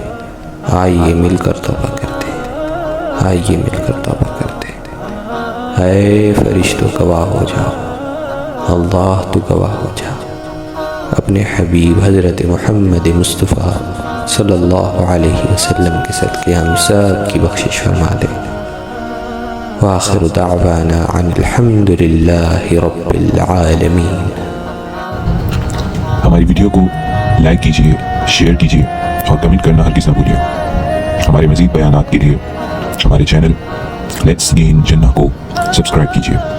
آئیے مل کر توبہ کرتے ہیں، آئیے مل کر توبہ کرتے ہیں. اے فرشتوں گواہ ہو جاؤ، اللہ تو گواہ ہو جاؤ. اپنے حبیب حضرت محمد مصطفیٰ صلی اللہ علیہ وسلم کے صدقے ہم سب کی بخشش فرما دے. وآخر دعوانا عن الحمد للہ رب العالمین. ہماری ویڈیو کو لائک کیجئے، شیئر کیجئے اور کمنٹ کرنا ہرگز نہ بھولیے. ہمارے مزید بیانات کے لیے ہمارے چینل لیٹس گین جنہ کو سبسکرائب کیجئے.